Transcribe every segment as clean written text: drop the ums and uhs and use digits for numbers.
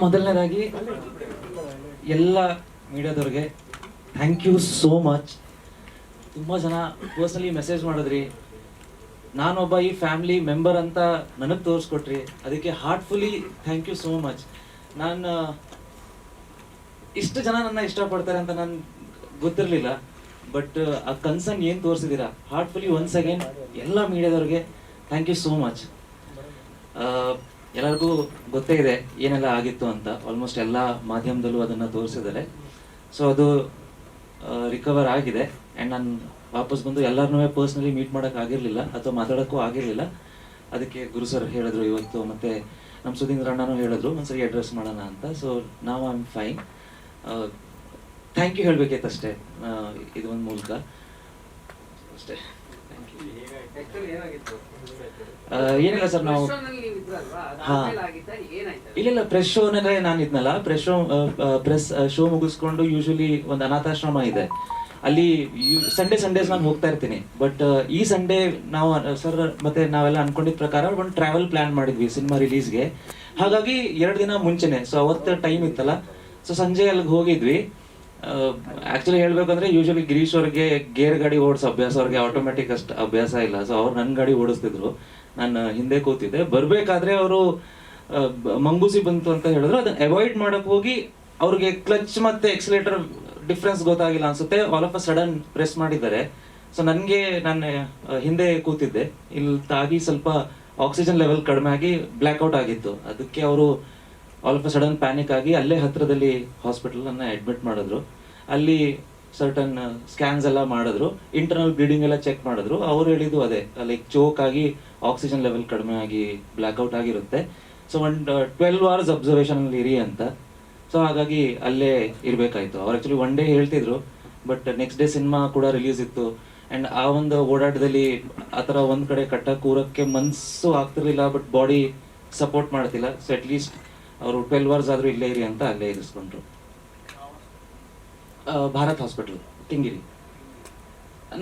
ಮೊದಲನೇದಾಗಿ ಎಲ್ಲ ಮೀಡಿಯಾದವ್ರಿಗೆ thank you so much. ತುಂಬ ಜನ ಪರ್ಸ್ನಲಿ ಮೆಸೇಜ್ ಮಾಡಿದ್ರಿ, ನಾನೊಬ್ಬ ಈ ಫ್ಯಾಮಿಲಿ ಮೆಂಬರ್ ಅಂತ ನನಗೆ ತೋರಿಸ್ಕೊಟ್ರಿ, ಅದಕ್ಕೆ heartfully thank you so much. ನಾನು ಇಷ್ಟು ಜನ ನನ್ನ ಇಷ್ಟಪಡ್ತಾರೆ ಅಂತ ನಾನು ಗೊತ್ತಿರಲಿಲ್ಲ, ಬಟ್ ಆ ಕನ್ಸರ್ನ್ ಏನು ತೋರಿಸಿದ್ದೀರಾ ಹಾರ್ಟ್ಫುಲಿ ಒನ್ಸ್ ಅಗೇನ್ ಎಲ್ಲ ಮೀಡಿಯಾದವ್ರಿಗೆ ಥ್ಯಾಂಕ್ ಯು ಸೋ ಮಚ್. ಎಲ್ಲರಿಗೂ ಗೊತ್ತೇ ಇದೆ ಏನೆಲ್ಲ ಆಗಿತ್ತು ಅಂತ, ಆಲ್ಮೋಸ್ಟ್ ಎಲ್ಲ ಮಾಧ್ಯಮದಲ್ಲೂ ಅದನ್ನು ತೋರಿಸಿದ್ದಾರೆ. ಸೊ ಅದು ರಿಕವರ್ ಆಗಿದೆ ಆ್ಯಂಡ್ ನಾನು ವಾಪಸ್ ಬಂದು ಎಲ್ಲರನ್ನೂ ಪರ್ಸ್ನಲಿ ಮೀಟ್ ಮಾಡೋಕ್ಕಾಗಿರಲಿಲ್ಲ ಅಥವಾ ಮಾತಾಡೋಕ್ಕೂ ಆಗಿರಲಿಲ್ಲ. ಅದಕ್ಕೆ ಗುರು ಸರ್ ಹೇಳಿದ್ರು ಇವತ್ತು, ಮತ್ತು ನಮ್ಮ ಸುಧೀಂದ್ರ ಅಣ್ಣನೂ ಹೇಳಿದ್ರು ಒಂದ್ಸರಿ ಅಡ್ರೆಸ್ ಮಾಡೋಣ ಅಂತ. ಸೊ ನಾವು I am fine. Thank you ಹೇಳಬೇಕಿತ್ತು ಅಷ್ಟೇ ಇದು ಒಂದು ಮೂಲಕ ಅಷ್ಟೇ. ಏನಿಲ್ಲ ಸರ್, ನಾವು ಇಲ್ಲ ಪ್ರೆಸ್ ಶೋನಲ್ಲೇ ನಾನು ಇದ್ನಲ್ಲ, ಪ್ರೆಸ್ ಶೋ ಮುಗಿಸ್ಕೊಂಡು ಯೂಶಲಿ ಒಂದು ಅನಾಥಾಶ್ರಮ ಇದೆ ಅಲ್ಲಿ ಸಂಡೇಸ್ ನಾನು ಹೋಗ್ತಾ ಇರ್ತೀನಿ. ಬಟ್ ಈ ಸಂಡೇ ನಾವು ಸರ್ ಮತ್ತೆ ನಾವೆಲ್ಲ ಅನ್ಕೊಂಡಿದ್ದ ಪ್ರಕಾರ ಒಂದು ಟ್ರಾವೆಲ್ ಪ್ಲಾನ್ ಮಾಡಿದ್ವಿ ಸಿನಿಮಾ ರಿಲೀಸ್ಗೆ. ಹಾಗಾಗಿ 2 ದಿನ ಮುಂಚೆನೆ, ಸೊ ಅವತ್ತು ಟೈಮ್ ಇತ್ತಲ್ಲ, ಸೊ ಸಂಜೆ ಅಲ್ಲಿಗೆ ಹೋಗಿದ್ವಿ. ಆಕ್ಚುಲಿ ಹೇಳ್ಬೇಕಂದ್ರೆ ಯೂಶಲಿ ಗಿರೀಶ್ ಅವ್ರಿಗೆ ಗೇರ್ ಗಾಡಿ ಓಡಿಸೋ ಅಭ್ಯಾಸ, ಅವ್ರಿಗೆ ಆಟೋಮೆಟಿಕ್ ಅಷ್ಟು ಅಭ್ಯಾಸ ಇಲ್ಲ. ಸೊ ಅವ್ರು ನನ್ನ ಗಾಡಿ ಓಡಿಸ್ತಿದ್ರು, ನಾನು ಹಿಂದೆ ಕೂತಿದ್ದೆ. ಬರ್ಬೇಕಾದ್ರೆ ಅವರು ಮಂಗೂಸಿ ಬಂತು ಅಂತ ಹೇಳಿದ್ರು, ಅದನ್ನ ಅವಾಯ್ಡ್ ಮಾಡಕ್ ಹೋಗಿ ಅವ್ರಿಗೆ ಕ್ಲಚ್ ಮತ್ತೆ ಎಕ್ಸಲೇಟರ್ ಡಿಫ್ರೆನ್ಸ್ ಗೊತ್ತಾಗಿಲ್ಲ ಅನ್ಸುತ್ತೆ, all of a sudden press ಮಾಡಿದ್ದಾರೆ. ಸೊ ನನಗೆ ನಾನು ಹಿಂದೆ ಕೂತಿದ್ದೆ, ಇಲ್ಲಿ ತಾಗಿ ಸ್ವಲ್ಪ ಆಕ್ಸಿಜನ್ ಲೆವೆಲ್ ಕಡಿಮೆ ಆಗಿ ಬ್ಲ್ಯಾಕ್ಔಟ್ ಆಗಿತ್ತು. ಅದಕ್ಕೆ ಅವರು all of a sudden panic ಆಗಿ ಅಲ್ಲೇ ಹತ್ರದಲ್ಲಿ ಹಾಸ್ಪಿಟಲ್ ಅನ್ನ ಅಡ್ಮಿಟ್ ಮಾಡಿದ್ರು. ಅಲ್ಲಿ ಸರ್ಟನ್ ಸ್ಕ್ಯಾನ್ಸ್ ಎಲ್ಲ ಮಾಡಿದ್ರು, ಇಂಟರ್ನಲ್ ಬ್ಲೀಡಿಂಗ್ ಎಲ್ಲ ಚೆಕ್ ಮಾಡಿದ್ರು. ಅವ್ರು ಹೇಳಿದ್ದು ಅದೇ, ಲೈಕ್ ಚೋಕ್ ಆಗಿ ಆಕ್ಸಿಜನ್ ಲೆವೆಲ್ ಕಡಿಮೆ ಆಗಿ ಬ್ಲ್ಯಾಕ್ಔಟ್ ಆಗಿರುತ್ತೆ. ಸೊ ಒಂದು 12 hours ಅಬ್ಸರ್ವೇಷನ್ ಅಲ್ಲಿ ಇರಿ ಅಂತ. ಸೊ ಹಾಗಾಗಿ ಅಲ್ಲೇ ಇರಬೇಕಾಯ್ತು. ಅವ್ರು ಆಕ್ಚುಲಿ 1 day ಹೇಳ್ತಿದ್ರು, ಬಟ್ ನೆಕ್ಸ್ಟ್ ಡೇ ಸಿನಿಮಾ ಕೂಡ ರಿಲೀಸ್ ಇತ್ತು. ಆ್ಯಂಡ್ ಆ ಒಂದು ಓಡಾಟದಲ್ಲಿ ಆ ಥರ ಒಂದು ಕಡೆ ಕೂರಕ್ಕೆ ಮನಸ್ಸು ಆಗ್ತಿರ್ಲಿಲ್ಲ, ಬಟ್ ಬಾಡಿ ಸಪೋರ್ಟ್ ಮಾಡ್ತಿಲ್ಲ. ಸೊ ಅಟ್ ಲೀಸ್ಟ್ ಅವರು 12 hours ಆದರೂ ಇಲ್ಲೇ ಇರಿ ಅಂತ ಅಲ್ಲೇ ಇರಿಸ್ಕೊಂಡ್ರು. ಭಾರತ್ ಹಾಸ್ಪಿಟಲ್ ಕಿಂಗಿರಿ,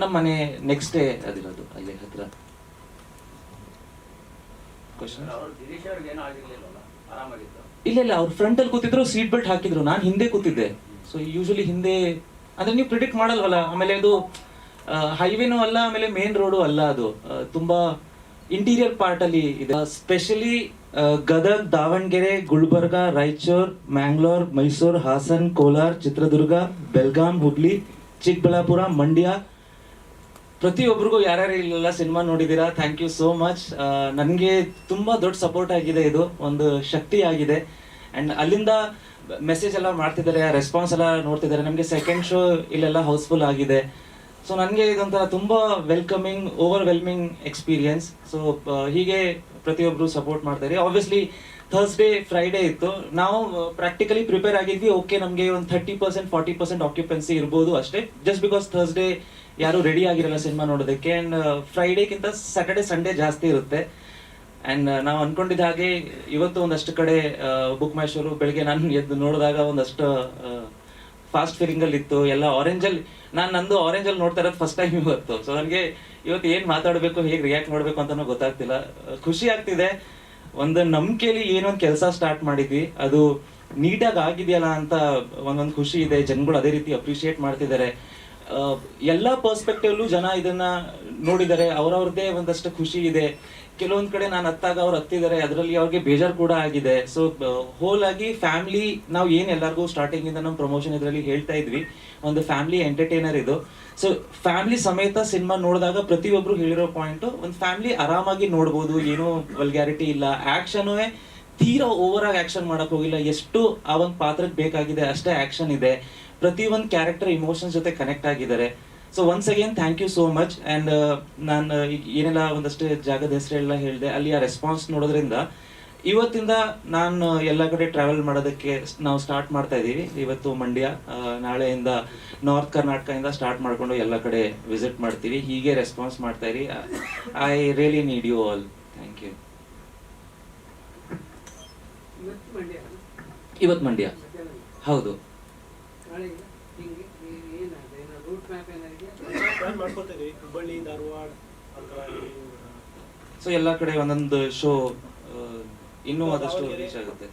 ನಮ್ಮ ಮನೆ ನೆಕ್ಸ್ಟ್ ಡೇ ಅದಿರೋದು ಅಲ್ಲೇ ಹತ್ರ. ಇಲ್ಲ ಅವ್ರ ಫ್ರಂಟ್ ಅಲ್ಲಿ ಕೂತಿದ್ರು, ಸೀಟ್ ಬೆಲ್ಟ್ ಹಾಕಿದ್ರು, ನಾನು ಹಿಂದೆ ಕೂತಿದ್ದೆ. ಸೊ ಯೂಶಲಿ ಹಿಂದೆ ಅಂದ್ರೆ ನೀವು ಪ್ರಿಡಿಕ್ಟ್ ಮಾಡಲ್ವಲ್ಲ. ಆಮೇಲೆ ಅದು ಹೈವೇನೂ ಅಲ್ಲ, ಆಮೇಲೆ ಮೇನ್ ರೋಡು ಅಲ್ಲ, ಅದು ತುಂಬಾ ಇಂಟೀರಿಯರ್ ಪಾರ್ಟ್ ಅಲ್ಲಿ ಇದೆ. ಸ್ಪೆಷಲಿ ಗದಗ್, ದಾವಣಗೆರೆ, ಗುಲ್ಬರ್ಗ, ರಾಯಚೂರ್, ಮ್ಯಾಂಗ್ಳೂರ್, ಮೈಸೂರು, ಹಾಸನ್, ಕೋಲಾರ್, ಚಿತ್ರದುರ್ಗ, ಬೆಲ್ಗಾಂ, ಹುಬ್ಳಿ, ಚಿಕ್ಕಬಳ್ಳಾಪುರ, ಮಂಡ್ಯ, ಪ್ರತಿಯೊಬ್ಬರಿಗೂ ಯಾರ್ಯಾರು ಇಲ್ಲೆಲ್ಲ ಸಿನಿಮಾ ನೋಡಿದ್ದೀರಾ, ಥ್ಯಾಂಕ್ ಯು ಸೋ ಮಚ್. ನನಗೆ ತುಂಬಾ ದೊಡ್ಡ ಸಪೋರ್ಟ್ ಆಗಿದೆ, ಇದು ಒಂದು ಶಕ್ತಿ ಆಗಿದೆ. ಅಂಡ್ ಅಲ್ಲಿಂದ ಮೆಸೇಜ್ ಎಲ್ಲ ಮಾಡ್ತಿದ್ದಾರೆ, ರೆಸ್ಪಾನ್ಸ್ ಎಲ್ಲ ನೋಡ್ತಿದ್ದಾರೆ. ನಮಗೆ ಸೆಕೆಂಡ್ ಶೋ ಇಲ್ಲೆಲ್ಲ ಹೌಸ್ಫುಲ್ ಆಗಿದೆ. ಸೊ ನನಗೆ ಇದೊಂಥರ ತುಂಬಾ ವೆಲ್ಕಮಿಂಗ್, ಓವರ್ವೆಲ್ಮಿಂಗ್ ಎಕ್ಸ್ಪೀರಿಯನ್ಸ್. ಸೊ ಹೀಗೆ ಪ್ರತಿಯೊಬ್ಬರು ಸಪೋರ್ಟ್ ಮಾಡ್ತಾರೆ. ಆಬ್ವಿಯಸ್ಲಿ ಥರ್ಸ್ಡೇ ಫ್ರೈಡೇ ಇತ್ತು, ನಾವು ಪ್ರಾಕ್ಟಿಕಲಿ ಪ್ರಿಪೇರ್ ಆಗಿದ್ವಿ. ಓಕೆ, ನಮಗೆ ಒಂದು 30% 40% ಆಕ್ಯುಪೆನ್ಸಿ ಇರ್ಬೋದು ಅಷ್ಟೇ, ಜಸ್ಟ್ ಬಿಕಾಸ್ ಥರ್ಸ್ಡೇ ಯಾರು ರೆಡಿ ಆಗಿರಲ್ಲ ಸಿನಿಮಾ ನೋಡೋದಕ್ಕೆ. ಆ್ಯಂಡ್ ಫ್ರೈಡೇಗಿಂತ ಸ್ಯಾಟರ್ಡೆ ಸಂಡೇ ಜಾಸ್ತಿ ಇರುತ್ತೆ. ಆ್ಯಂಡ್ ನಾವು ಅನ್ಕೊಂಡಿದ್ದ ಹಾಗೆ ಇವತ್ತು ಒಂದಷ್ಟು ಕಡೆ ಬುಕ್ ಮೈ ಶೋರು ಬೆಳಗ್ಗೆ ನಾನು ಎದ್ದು ನೋಡಿದಾಗ ಒಂದಷ್ಟು ಫಾಸ್ಟ್ ಫೀಲಿಂಗಲ್ಲಿ ಇತ್ತು. ಎಲ್ಲ ಆರೆಂಜಲ್ಲಿ, ನಂದು ಆರೆಂಜಲ್ಲಿ ನೋಡ್ತಾ ಇರೋದು ಫಸ್ಟ್ ಟೈಮ್ ಇವತ್ತು. ಸೊ ನನಗೆ ಇವತ್ತು ಏನು ಮಾತಾಡಬೇಕು, ಹೇಗೆ ರಿಯಾಕ್ಟ್ ಮಾಡಬೇಕು ಅಂತಲೂ ಗೊತ್ತಾಗ್ತಿಲ್ಲ. ಖುಷಿ ಆಗ್ತಿದೆ. ಒಂದು ನಂಬಿಕೆಯಲ್ಲಿ ಏನೊಂದು ಕೆಲಸ ಸ್ಟಾರ್ಟ್ ಮಾಡಿದ್ವಿ, ಅದು ನೀಟಾಗಿ ಆಗಿದೆಯಲ್ಲ ಅಂತ ಒಂದೊಂದು ಖುಷಿ ಇದೆ. ಜನಗಳು ಅದೇ ರೀತಿ ಅಪ್ರಿಷಿಯೇಟ್ ಮಾಡ್ತಿದ್ದಾರೆ. ಎಲ್ಲ ಪರ್ಸ್ಪೆಕ್ಟಿವ್ಲು ಜನ ಇದನ್ನ ನೋಡಿದ್ದಾರೆ, ಅವ್ರವ್ರದ್ದೇ ಒಂದಷ್ಟು ಖುಷಿ ಇದೆ. ಕೆಲವೊಂದ್ ಕಡೆ ನಾನು ಹತ್ತಾಗ ಅವ್ರು ಹತ್ತಿದ್ದಾರೆ, ಅದರಲ್ಲಿ ಅವ್ರಿಗೆ ಬೇಜಾರು ಕೂಡ ಆಗಿದೆ. ಸೊ ಹೋಲ್ ಆಗಿ ಫ್ಯಾಮಿಲಿ, ನಾವು ಏನ್ ಎಲ್ಲರಿಗೂ ಸ್ಟಾರ್ಟಿಂಗ್ ಇಂದ ನಮ್ಮ ಪ್ರಮೋಷನ್ ಇದರಲ್ಲಿ ಹೇಳ್ತಾ ಇದ್ವಿ, ಒಂದು ಫ್ಯಾಮಿಲಿ ಎಂಟರ್ಟೈನರ್ ಇದು. ಸೊ ಫ್ಯಾಮಿಲಿ ಸಮೇತ ಸಿನಿಮಾ ನೋಡಿದಾಗ ಪ್ರತಿಯೊಬ್ರು ಹೇಳಿರೋ ಪಾಯಿಂಟ್, ಒಂದು ಫ್ಯಾಮಿಲಿ ಆರಾಮಾಗಿ ನೋಡ್ಬೋದು, ಏನೋ ವಲ್ಗ್ಯಾರಿಟಿ ಇಲ್ಲ. ಆಕ್ಷನ್ ತೀರಾ ಓವರ್ ಆಗಿ ಆಕ್ಷನ್ ಮಾಡಕ್ ಹೋಗಿಲ್ಲ, ಎಷ್ಟು ಆ ಒಂದು ಪಾತ್ರಕ್ಕೆ ಬೇಕಾಗಿದೆ ಅಷ್ಟೇ ಆಕ್ಷನ್ ಇದೆ. ಪ್ರತಿಯೊಂದು ಕ್ಯಾರೆಕ್ಟರ್ ಇಮೋಷನ್ಸ್ ಜೊತೆ ಕನೆಕ್ಟ್ ಆಗಿದ್ದಾರೆ. So once again thank you so much. And ನಾನು ಏನೆಲ್ಲ ಒಂದಷ್ಟು ಜಾಗದ ಹೆಸರೆಲ್ಲ ಹೇಳಿದೆ, ಅಲ್ಲಿ ಆ ರೆಸ್ಪಾನ್ಸ್ ನೋಡೋದ್ರಿಂದ ಇವತ್ತಿಂದ ನಾನು ಎಲ್ಲ ಕಡೆ ಟ್ರಾವೆಲ್ ಮಾಡೋದಕ್ಕೆ ನಾವು ಸ್ಟಾರ್ಟ್ ಮಾಡ್ತಾ ಇದ್ದೀವಿ. ಇವತ್ತು ಮಂಡ್ಯ, ನಾಳೆಯಿಂದ ನಾರ್ತ್ ಕರ್ನಾಟಕದಿಂದ ಸ್ಟಾರ್ಟ್ ಮಾಡಿಕೊಂಡು ಎಲ್ಲ ಕಡೆ ವಿಸಿಟ್ ಮಾಡ್ತೀವಿ. ಹೀಗೆ ರೆಸ್ಪಾನ್ಸ್ ಮಾಡ್ತಾ ಇರಿ. I really need you all. Thank you. ಇವತ್ತು ಮಂಡ್ಯ, ಹೌದು. ಸೊ ಎಲ್ಲ ಕಡೆ ಒಂದೊಂದು ಶೋ ಇನ್ನೂ ಆದಷ್ಟು ರೀಚ್ ಆಗುತ್ತೆ.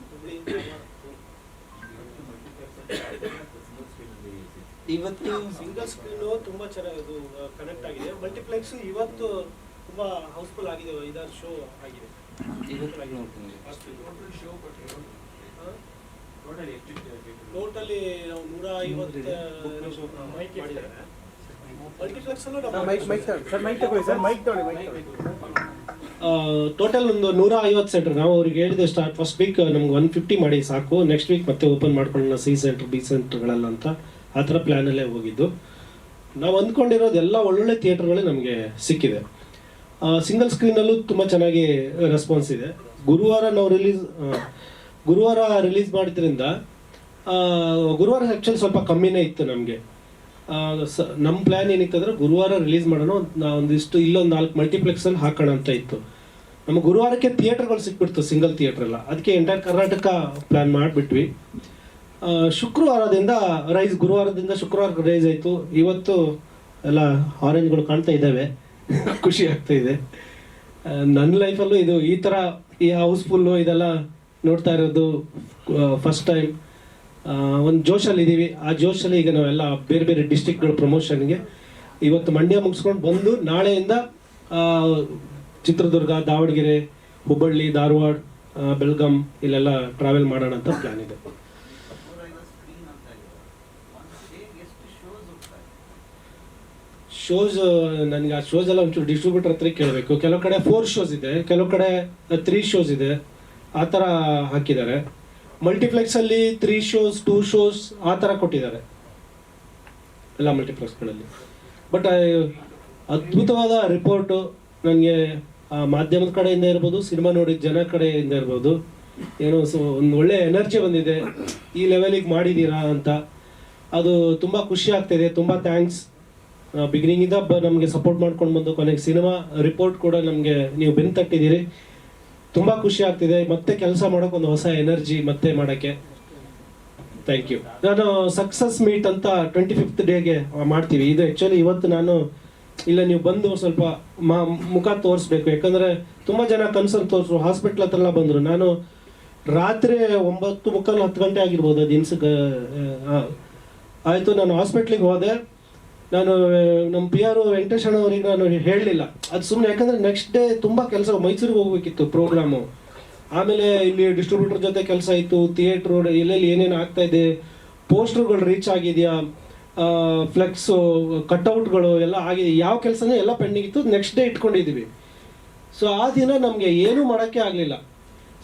ಇವತ್ತು ಸಿಂಗಲ್ ಸ್ಕ್ರೀನು ತುಂಬಾ ಚೆನ್ನಾಗಿ ಕನೆಕ್ಟ್ ಆಗಿದೆ. ಮಲ್ಟಿಪ್ಲೆಕ್ಸ್ ಇವತ್ತು ತುಂಬಾ ಹೌಸ್ಫುಲ್ ಆಗಿದೆ, 5-6 ಶೋ ಆಗಿದೆ. ಟೋಟಲಿ ನಾವು 150 ಮಲ್ಟಿಪ್ಲೆಕ್ಸ್ ಟೋಟಲ್ ಒಂದು 150 ಸೆಂಟರ್. ನಾವು ಅವ್ರಿಗೆ ಹೇಳಿದೆ ಫಸ್ಟ್ ವೀಕ್ ನಮ್ಗೆ 150 ಮಾಡಿ ಸಾಕು, ನೆಕ್ಸ್ಟ್ ವೀಕ್ ಮತ್ತೆ ಓಪನ್ ಮಾಡ್ಕೊಳ್ಳೋಣ ಸಿ ಸೆಂಟರ್ ಬಿ ಸೆಂಟರ್ಗಳೆಲ್ಲ ಅಂತ. ಆ ಥರ ಪ್ಲ್ಯಾನಲ್ಲೇ ಹೋಗಿದ್ದು. ನಾವು ಅಂದ್ಕೊಂಡಿರೋದು ಎಲ್ಲ ಒಳ್ಳೊಳ್ಳೆ ಥಿಯೇಟರ್ಗಳೇ ನಮಗೆ ಸಿಕ್ಕಿದೆ. ಸಿಂಗಲ್ ಸ್ಕ್ರೀನಲ್ಲೂ ತುಂಬ ಚೆನ್ನಾಗಿ ರೆಸ್ಪಾನ್ಸ್ ಇದೆ. ಗುರುವಾರ ರಿಲೀಸ್ ಮಾಡಿದ್ರಿಂದ ಗುರುವಾರ ಆ್ಯಕ್ಚುಲಿ ಸ್ವಲ್ಪ ಕಮ್ಮಿನೇ ಇತ್ತು ನಮಗೆ. ನಮ್ಮ ಪ್ಲ್ಯಾನ್ ಏನಿತ್ತು ಅಂದರೆ ಗುರುವಾರ ರಿಲೀಸ್ ಮಾಡೋಣ, ಒಂದಿಷ್ಟು ಇಲ್ಲೊಂದು 4 ಮಲ್ಟಿಪ್ಲೆಕ್ಸಲ್ಲಿ ಹಾಕೋಣ ಅಂತ ಇತ್ತು. ನಮಗೆ ಗುರುವಾರಕ್ಕೆ ಥಿಯೇಟರ್ಗಳು ಸಿಕ್ಬಿಡ್ತು, ಸಿಂಗಲ್ ಥಿಯೇಟರ್ ಎಲ್ಲ. ಅದಕ್ಕೆ ಎಂಟೈರ್ ಕರ್ನಾಟಕ ಪ್ಲ್ಯಾನ್ ಮಾಡಿಬಿಟ್ವಿ. ಶುಕ್ರವಾರದಿಂದ ಗುರುವಾರದಿಂದ ಶುಕ್ರವಾರ ರೈಸ್ ಆಯಿತು. ಇವತ್ತು ಎಲ್ಲ ಆರೆಂಜ್ಗಳು ಕಾಣ್ತಾ ಇದ್ದಾವೆ, ಖುಷಿ ಆಗ್ತಾ ಇದೆ. ನನ್ನ ಲೈಫಲ್ಲೂ ಈ ಥರ ಈ ಹೌಸ್ಫುಲ್ಲು ಇದೆಲ್ಲ ನೋಡ್ತಾ ಇರೋದು ಫಸ್ಟ್ ಟೈಮ್. ಒಂದು ಜೋಶಲ್ಲಿ ಇದ್ದೀವಿ. ಆ ಜೋಶಲ್ಲಿ ಈಗ ನಾವೆಲ್ಲ ಬೇರೆ ಬೇರೆ ಡಿಸ್ಟಿಕ್ಗಳ ಪ್ರಮೋಷನ್ಗೆ ಇವತ್ತು ಮಂಡ್ಯ ಮುಗಿಸ್ಕೊಂಡು ಬಂದು ನಾಳೆಯಿಂದ ಚಿತ್ರದುರ್ಗ, ದಾವಣಗೆರೆ, ಹುಬ್ಬಳ್ಳಿ, ಧಾರವಾಡ, ಬೆಳಗಾಂ ಇಲ್ಲೆಲ್ಲ ಟ್ರಾವೆಲ್ ಮಾಡೋಣ ಅಂತ ಪ್ಲ್ಯಾನ್ ಇದೆ. ಶೋಸ್ ನನಗೆ ಆ ಶೋಸ್ ಎಲ್ಲ ಒಂಚೂರು ಡಿಸ್ಟ್ರಿಬ್ಯೂಟರ್ ಹತ್ರ ಕೇಳಬೇಕು. ಕೆಲವು ಕಡೆ 4 ಶೋಸ್ ಇದೆ, ಕೆಲವು ಕಡೆ 3 ಶೋಸ್ ಇದೆ, ಆ ಥರ ಹಾಕಿದ್ದಾರೆ. ಮಲ್ಟಿಪ್ಲೆಕ್ಸಲ್ಲಿ 3 ಶೋಸ್ 2 ಶೋಸ್ ಆ ಥರ ಕೊಟ್ಟಿದ್ದಾರೆ ಎಲ್ಲ ಮಲ್ಟಿಪ್ಲೆಕ್ಸ್ಗಳಲ್ಲಿ. ಬಟ್ ಅದ್ಭುತವಾದ ರಿಪೋರ್ಟು ನನಗೆ ಮಾಧ್ಯಮದ ಕಡೆಯಿಂದ ಇರ್ಬೋದು, ಸಿನಿಮಾ ನೋಡಿದ ಜನ ಕಡೆಯಿಂದ ಇರ್ಬೋದು, ಏನೋ ಒಂದು ಒಳ್ಳೆ ಎನರ್ಜಿ ಬಂದಿದೆ. ಈ ಲೆವೆಲಿಗೆ ಮಾಡಿದ್ದೀರಾ ಅಂತ ಅದು ತುಂಬ ಖುಷಿ ಆಗ್ತಾಯಿದೆ. ತುಂಬ ಥ್ಯಾಂಕ್ಸ್. ಬಿಗಿನಿಂಗಿಂದ ನಮಗೆ ಸಪೋರ್ಟ್ ಮಾಡ್ಕೊಂಡು ಬಂದು ಕೊನೆಗೆ ಸಿನಿಮಾ ರಿಪೋರ್ಟ್ ಕೂಡ ನಮಗೆ ನೀವು ಬೆನ್ನು ತಟ್ಟಿದ್ದೀರಿ. ತುಂಬ ಖುಷಿ ಆಗ್ತಿದೆ. ಮತ್ತೆ ಕೆಲಸ ಮಾಡೋಕೆ ಒಂದು ಹೊಸ ಎನರ್ಜಿ ಮತ್ತೆ ಮಾಡೋಕ್ಕೆ. Thank you. ನಾನು ಸಕ್ಸಸ್ ಮೀಟ್ ಅಂತ 25th ಡೇಗೆ ಮಾಡ್ತೀವಿ. ಇದು ಆ್ಯಕ್ಚುಲಿ ಇವತ್ತು ನಾನು ಇಲ್ಲ, ನೀವು ಬಂದು ಸ್ವಲ್ಪ ಮುಖ ತೋರಿಸ್ಬೇಕು. ಯಾಕಂದರೆ ತುಂಬ ಜನ ಕನ್ಸರ್ನ್ ತೋರಿಸ್ರು, ಹಾಸ್ಪಿಟ್ಲ್ ಹತ್ರ ಎಲ್ಲ ಬಂದರು. ನಾನು ರಾತ್ರಿ 9:45 10 ಗಂಟೆ ಆಗಿರ್ಬೋದು ದಿನಕ್ಕೆ ಆಯಿತು. ನಾನು ಹಾಸ್ಪಿಟ್ಲಿಗೆ ಹೋದೆ. ನಾನು ನಮ್ಮ PR ವೆಂಕಟೇಶ್ ಅಣ್ಣ ಅವರಿಗೆ ನಾನು ಹೇಳಲಿಲ್ಲ ಅದು ಸುಮ್ಮನೆ, ಯಾಕಂದರೆ ನೆಕ್ಸ್ಟ್ ಡೇ ತುಂಬ ಕೆಲಸ, ಮೈಸೂರಿಗೆ ಹೋಗ್ಬೇಕಿತ್ತು ಪ್ರೋಗ್ರಾಮು. ಆಮೇಲೆ ಇಲ್ಲಿ ಡಿಸ್ಟ್ರಿಬ್ಯೂಟರ್ ಜೊತೆ ಕೆಲಸ ಇತ್ತು, ಥಿಯೇಟ್ರು ಎಲ್ಲೆಲ್ಲಿ ಏನೇನು ಆಗ್ತಾಯಿದೆ, ಪೋಸ್ಟರ್ಗಳು ರೀಚ್ ಆಗಿದೆಯಾ, ಫ್ಲೆಕ್ಸು ಕಟ್ಔಟ್ಗಳು ಎಲ್ಲ ಆಗಿದೆ, ಯಾವ ಕೆಲಸನೂ ಎಲ್ಲ ಪೆಂಡಿಂಗ್ ಇತ್ತು. ನೆಕ್ಸ್ಟ್ ಡೇ ಇಟ್ಕೊಂಡಿದ್ದೀವಿ. ಸೊ ಆ ದಿನ ನಮಗೆ ಏನೂ ಮಾಡೋಕ್ಕೆ ಆಗಲಿಲ್ಲ.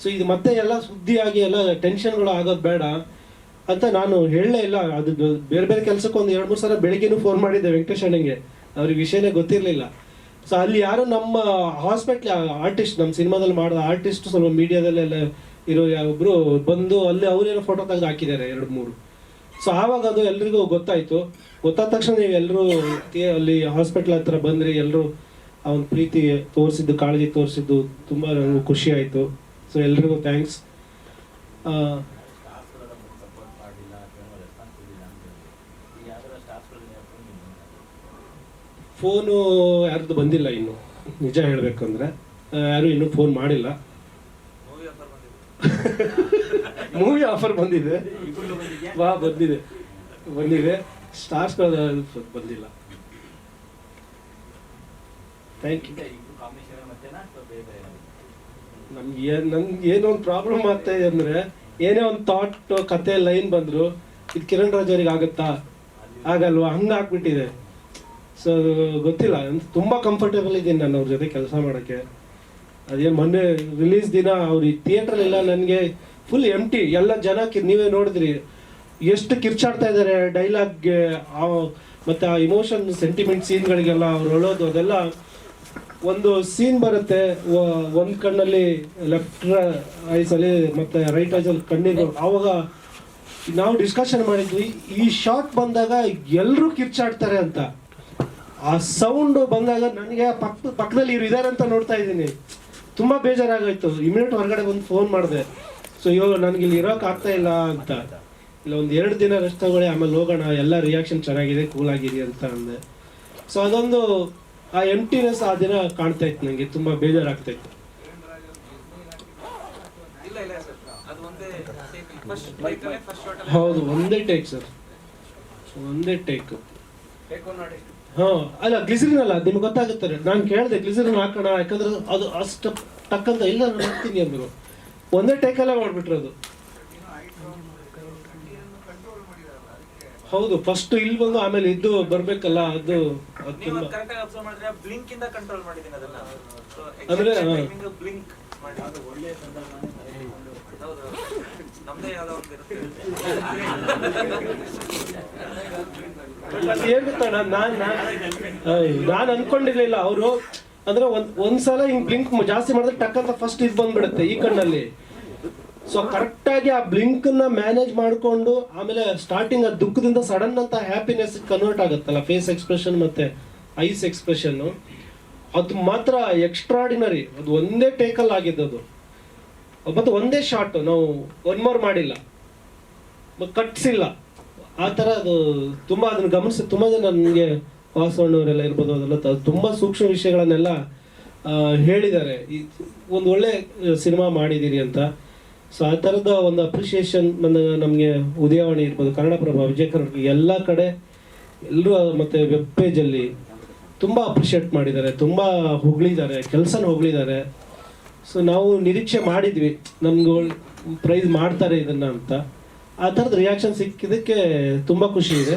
ಸೊ ಇದು ಮತ್ತೆ ಎಲ್ಲ ಸುದ್ದಿಯಾಗಿ ಎಲ್ಲ ಟೆನ್ಷನ್ಗಳು ಆಗೋದು ಬೇಡ ಅಂತ ನಾನು ಹೇಳಲೇ ಇಲ್ಲ. ಅದು ಬೇರೆ ಬೇರೆ ಕೆಲಸಕ್ಕೆ ಒಂದು 2-3 ಸಲ ಬೆಳಿಗ್ಗೆನೂ ಫೋನ್ ಮಾಡಿದ್ದೆ ವೆಂಕಟೇಶ್ ಅಣ್ಣಂಗೆ, ಅವ್ರಿಗೆ ವಿಷಯನೇ ಗೊತ್ತಿರಲಿಲ್ಲ. ಸೊ ಅಲ್ಲಿ ಯಾರೋ ನಮ್ಮ ಹಾಸ್ಪಿಟ್ಲ್ ಆರ್ಟಿಸ್ಟ್, ನಮ್ಮ ಸಿನಿಮಾದಲ್ಲಿ ಮಾಡಿದ ಆರ್ಟಿಸ್ಟ್ ಸ್ವಲ್ಪ ಮೀಡಿಯಾದಲ್ಲೆಲ್ಲ ಇರೋ ಒಬ್ಬರು ಬಂದು ಅಲ್ಲಿ ಅವರೇನೋ ಫೋಟೋ ತೆಗೆದು ಹಾಕಿದ್ದಾರೆ 2-3. ಸೊ ಆವಾಗ ಅದು ಎಲ್ರಿಗೂ ಗೊತ್ತಾಯಿತು. ಗೊತ್ತಾದ ತಕ್ಷಣ ನೀವು ಎಲ್ಲರೂ ಅಲ್ಲಿ ಹಾಸ್ಪಿಟ್ಲ್ ಹತ್ರ ಬಂದ್ರಿ, ಎಲ್ಲರೂ ಆ ಒಂದು ಪ್ರೀತಿ ತೋರಿಸಿದ್ದು, ಕಾಳಜಿ ತೋರಿಸಿದ್ದು ತುಂಬ ನನಗೂ ಖುಷಿ ಆಯಿತು. ಸೊ ಎಲ್ರಿಗೂ ಥ್ಯಾಂಕ್ಸ್. ಫೋನು ಯಾರ್ದು ಬಂದಿಲ್ಲ ಇನ್ನು, ನಿಜ ಹೇಳಬೇಕಂದ್ರೆ ಯಾರು ಇನ್ನೂ ಫೋನ್ ಮಾಡಿಲ್ಲ. ಮೂವಿ ಆಫರ್ ಬಂದಿದೆ, ಬಂದಿದೆ ಸ್ಟಾರ್ಸ್ಗಳು ಬಂದಿಲ್ಲ. Thank you. ನನ್ಗೆ ಏನೋ ಒಂದು ಪ್ರಾಬ್ಲಮ್ ಆಗ್ತಾ ಇದೆ ಅಂದರೆ, ಏನೇ ಒಂದು ಥಾಟ್ ಕತೆ ಲೈನ್ ಬಂದರು ಇದು ಕಿರಣ್ ರಾಜ್ ಅವ್ರಿಗೆ ಆಗುತ್ತಾ ಆಗಲ್ವಾ, ಹಂಗೆ ಆಗ್ಬಿಟ್ಟಿದೆ. ಸೊ ಗೊತ್ತಿಲ್ಲ, ತುಂಬ ಕಂಫರ್ಟೇಬಲ್ ಇದ್ದೀನಿ ನಾನು ಅವ್ರ ಜೊತೆ ಕೆಲಸ ಮಾಡೋಕ್ಕೆ. ಅದೇನು ಮೊನ್ನೆ ರಿಲೀಸ್ ದಿನ ಅವ್ರು ಥಿಯೇಟ್ರಲ್ಲೆಲ್ಲ ನನಗೆ ಫುಲ್ ಎಂಟಿ, ಎಲ್ಲ ಜನ ನೀವೇ ನೋಡಿದ್ರಿ ಎಷ್ಟು ಕಿರ್ಚಾಡ್ತಾ ಇದ್ದಾರೆ ಡೈಲಾಗ್ಗೆ, ಮತ್ತು ಆ ಇಮೋಷನ್ ಸೆಂಟಿಮೆಂಟ್ ಸೀನ್ಗಳಿಗೆಲ್ಲ ಅವ್ರು ಹೇಳೋದು. ಅದೆಲ್ಲ ಒಂದು ಸೀನ್ ಬರುತ್ತೆ, ಒಂದು ಕಣ್ಣಲ್ಲಿ ಲೆಫ್ಟ್ ಐಸಲ್ಲಿ ಮತ್ತು ರೈಟ್ ಐಸಲ್ಲಿ ಕಣ್ಣಿಗೆ, ಆವಾಗ ನಾವು ಡಿಸ್ಕಷನ್ ಮಾಡಿದ್ವಿ ಈ ಶಾರ್ಟ್ ಬಂದಾಗ ಎಲ್ಲರೂ ಕಿರ್ಚಾಡ್ತಾರೆ ಅಂತ. ಆ ಸೌಂಡ್ ಬಂದಾಗ ನನಗೆ ಪಕ್ಕದಲ್ಲಿ ಇವ್ರು ಇದ್ದಾರೆ ಅಂತ ನೋಡ್ತಾ ಇದ್ದೀನಿ, ತುಂಬ ಬೇಜಾರಾಗೋಯ್ತು. ಇಮಿಡಿಯೇಟ್ ಹೊರಗಡೆ ಬಂದು ಫೋನ್ ಮಾಡಿದೆ. ಸೊ ಇವಾಗ ನನಗೆ ಇಲ್ಲಿ ಇರೋಕೆ ಆಗ್ತಾ ಇಲ್ಲ ಅಂತ, ಇಲ್ಲ ಒಂದು 2 ದಿನ ರೆಸ್ಟ್ ತಗೊಳ್ಳಿ ಆಮೇಲೆ ಹೋಗೋಣ, ಎಲ್ಲ ರಿಯಾಕ್ಷನ್ ಚೆನ್ನಾಗಿದೆ, ಕೂಲ್ ಆಗಿದೆ ಅಂತ ಅಂದೆ. ಸೊ ಅದೊಂದು ಆ ಎಂಟಿನೆಸ್ ಆ ದಿನ ಕಾಣ್ತಾ ಇತ್ತು, ನನಗೆ ತುಂಬ ಬೇಜಾರಾಗ್ತಾ ಇತ್ತು. ಹೌದು, ಒಂದೇ ಟೇಕ್ ಸರ್, ಒಂದೇ ಟೇಕ್. ಹಾ ಅಲ್ಲ, ಗ್ಲಿಸರಿನ್ ಅಲ್ಲ, ನಿಮ್ಗೆ ಗೊತ್ತಾಗುತ್ತೆ. ನಾನು ಕೇಳಿದೆ ಗ್ಲಿಸರಿನ್ ಹಾಕೋಣ, ಯಾಕಂದ್ರೆ ಅದು ಅಷ್ಟು ಟಕ್ಕಂತ ಇಲ್ಲ, ನಾನು ಹಾಕ್ತೀನಿ ಅಂದರು. ಒಂದೇ ಟೇಕಲ್ಲೇ ಮಾಡಿಬಿಟ್ರು ಅದು. ಹೌದು, ಫಸ್ಟ್ ಇಲ್ಲಿ ಬಂದು ಆಮೇಲೆ ಇದ್ದು ಬರ್ಬೇಕಲ್ಲ, ಅದು ಅಂದ್ರೆ ಏನ್ ಗೊತ್ತಣ್ಣ, ನಾನು ಅನ್ಕೊಂಡಿರ್ಲಿಲ್ಲ ಅವರು ಅಂದ್ರೆ ಒಂದ್ಸಲ ಹಿಂಗ್ ಬ್ಲಿಂಕ್ ಜಾಸ್ತಿ ಮಾಡಿದ್ರೆ ಟಕ್ ಅಂತ ಫಸ್ಟ್ ಇದು ಬಂದ್ಬಿಡುತ್ತೆ ಈ ಕಣ್ಣಲ್ಲಿ. ಸೊ ಕರೆಕ್ಟ್ ಆಗಿ ಆ ಬ್ಲಿಂಕ್ ನ ಮ್ಯಾನೇಜ್ ಮಾಡ್ಕೊಂಡು ಆಮೇಲೆ ಸ್ಟಾರ್ಟಿಂಗ್ ಆ ದುಃಖದಿಂದ ಸಡನ್ ಅಂತ ಹ್ಯಾಪಿನೆಸ್ ಕನ್ವರ್ಟ್ ಆಗುತ್ತಲ್ಲ, ಫೇಸ್ ಎಕ್ಸ್ಪ್ರೆಷನ್ ಮತ್ತೆ ಐಸ್ ಎಕ್ಸ್ಪ್ರೆಷನ್, ಅದು ಮಾತ್ರ ಎಕ್ಸ್ಟ್ರಾಡಿನರಿ. ಅದು ಒಂದೇ ಟೇಕಲ್ಲಿ ಆಗಿದ್ದದು, ಮತ್ತೆ ಒಂದೇ ಶಾಟ್, ನಾವು ಒನ್ ಮೋರ್ ಮಾಡಿಲ್ಲ, ಕಟ್ಸಿಲ್ಲ ಆ ಥರ. ಅದು ತುಂಬಾ ಅದನ್ನ ಗಮನಿಸಿ ತುಂಬಾ ಜನ ನನಗೆ ವಾಸವಣ್ಣವರೆಲ್ಲ ಇರ್ಬೋದು, ಅದೆಲ್ಲ ತುಂಬಾ ಸೂಕ್ಷ್ಮ ವಿಷಯಗಳನ್ನೆಲ್ಲ ಹೇಳಿದ್ದಾರೆ, ಒಂದು ಒಳ್ಳೆ ಸಿನಿಮಾ ಮಾಡಿದ್ದೀರಿ ಅಂತ. ಸೊ ಆ ಥರದ ಒಂದು ಅಪ್ರಿಷಿಯೇಷನ್ ನಮಗೆ ಉದಯವಾಣಿ ಇರ್ಬೋದು, ಕನ್ನಡಪ್ರಭ, ವಿಜಯ ಕರ್ನಾಟಕ ಎಲ್ಲ ಕಡೆ ಎಲ್ಲರೂ ಮತ್ತೆ ವೆಬ್ ಪೇಜಲ್ಲಿ ತುಂಬ ಅಪ್ರಿಷಿಯೇಟ್ ಮಾಡಿದ್ದಾರೆ, ತುಂಬ ಹೊಗಳಿದ್ದಾರೆ, ಕೆಲಸನ ಹೊಗಳಿದ್ದಾರೆ. ಸೊ ನಾವು ನಿರೀಕ್ಷೆ ಮಾಡಿದ್ವಿ ನಮ್ಗೆ ಪ್ರೈಸ್ ಮಾಡ್ತಾರೆ ಇದನ್ನ ಅಂತ. ಆ ಥರದ ರಿಯಾಕ್ಷನ್ ಸಿಕ್ಕಿದ್ದಕ್ಕೆ ತುಂಬ ಖುಷಿ ಇದೆ.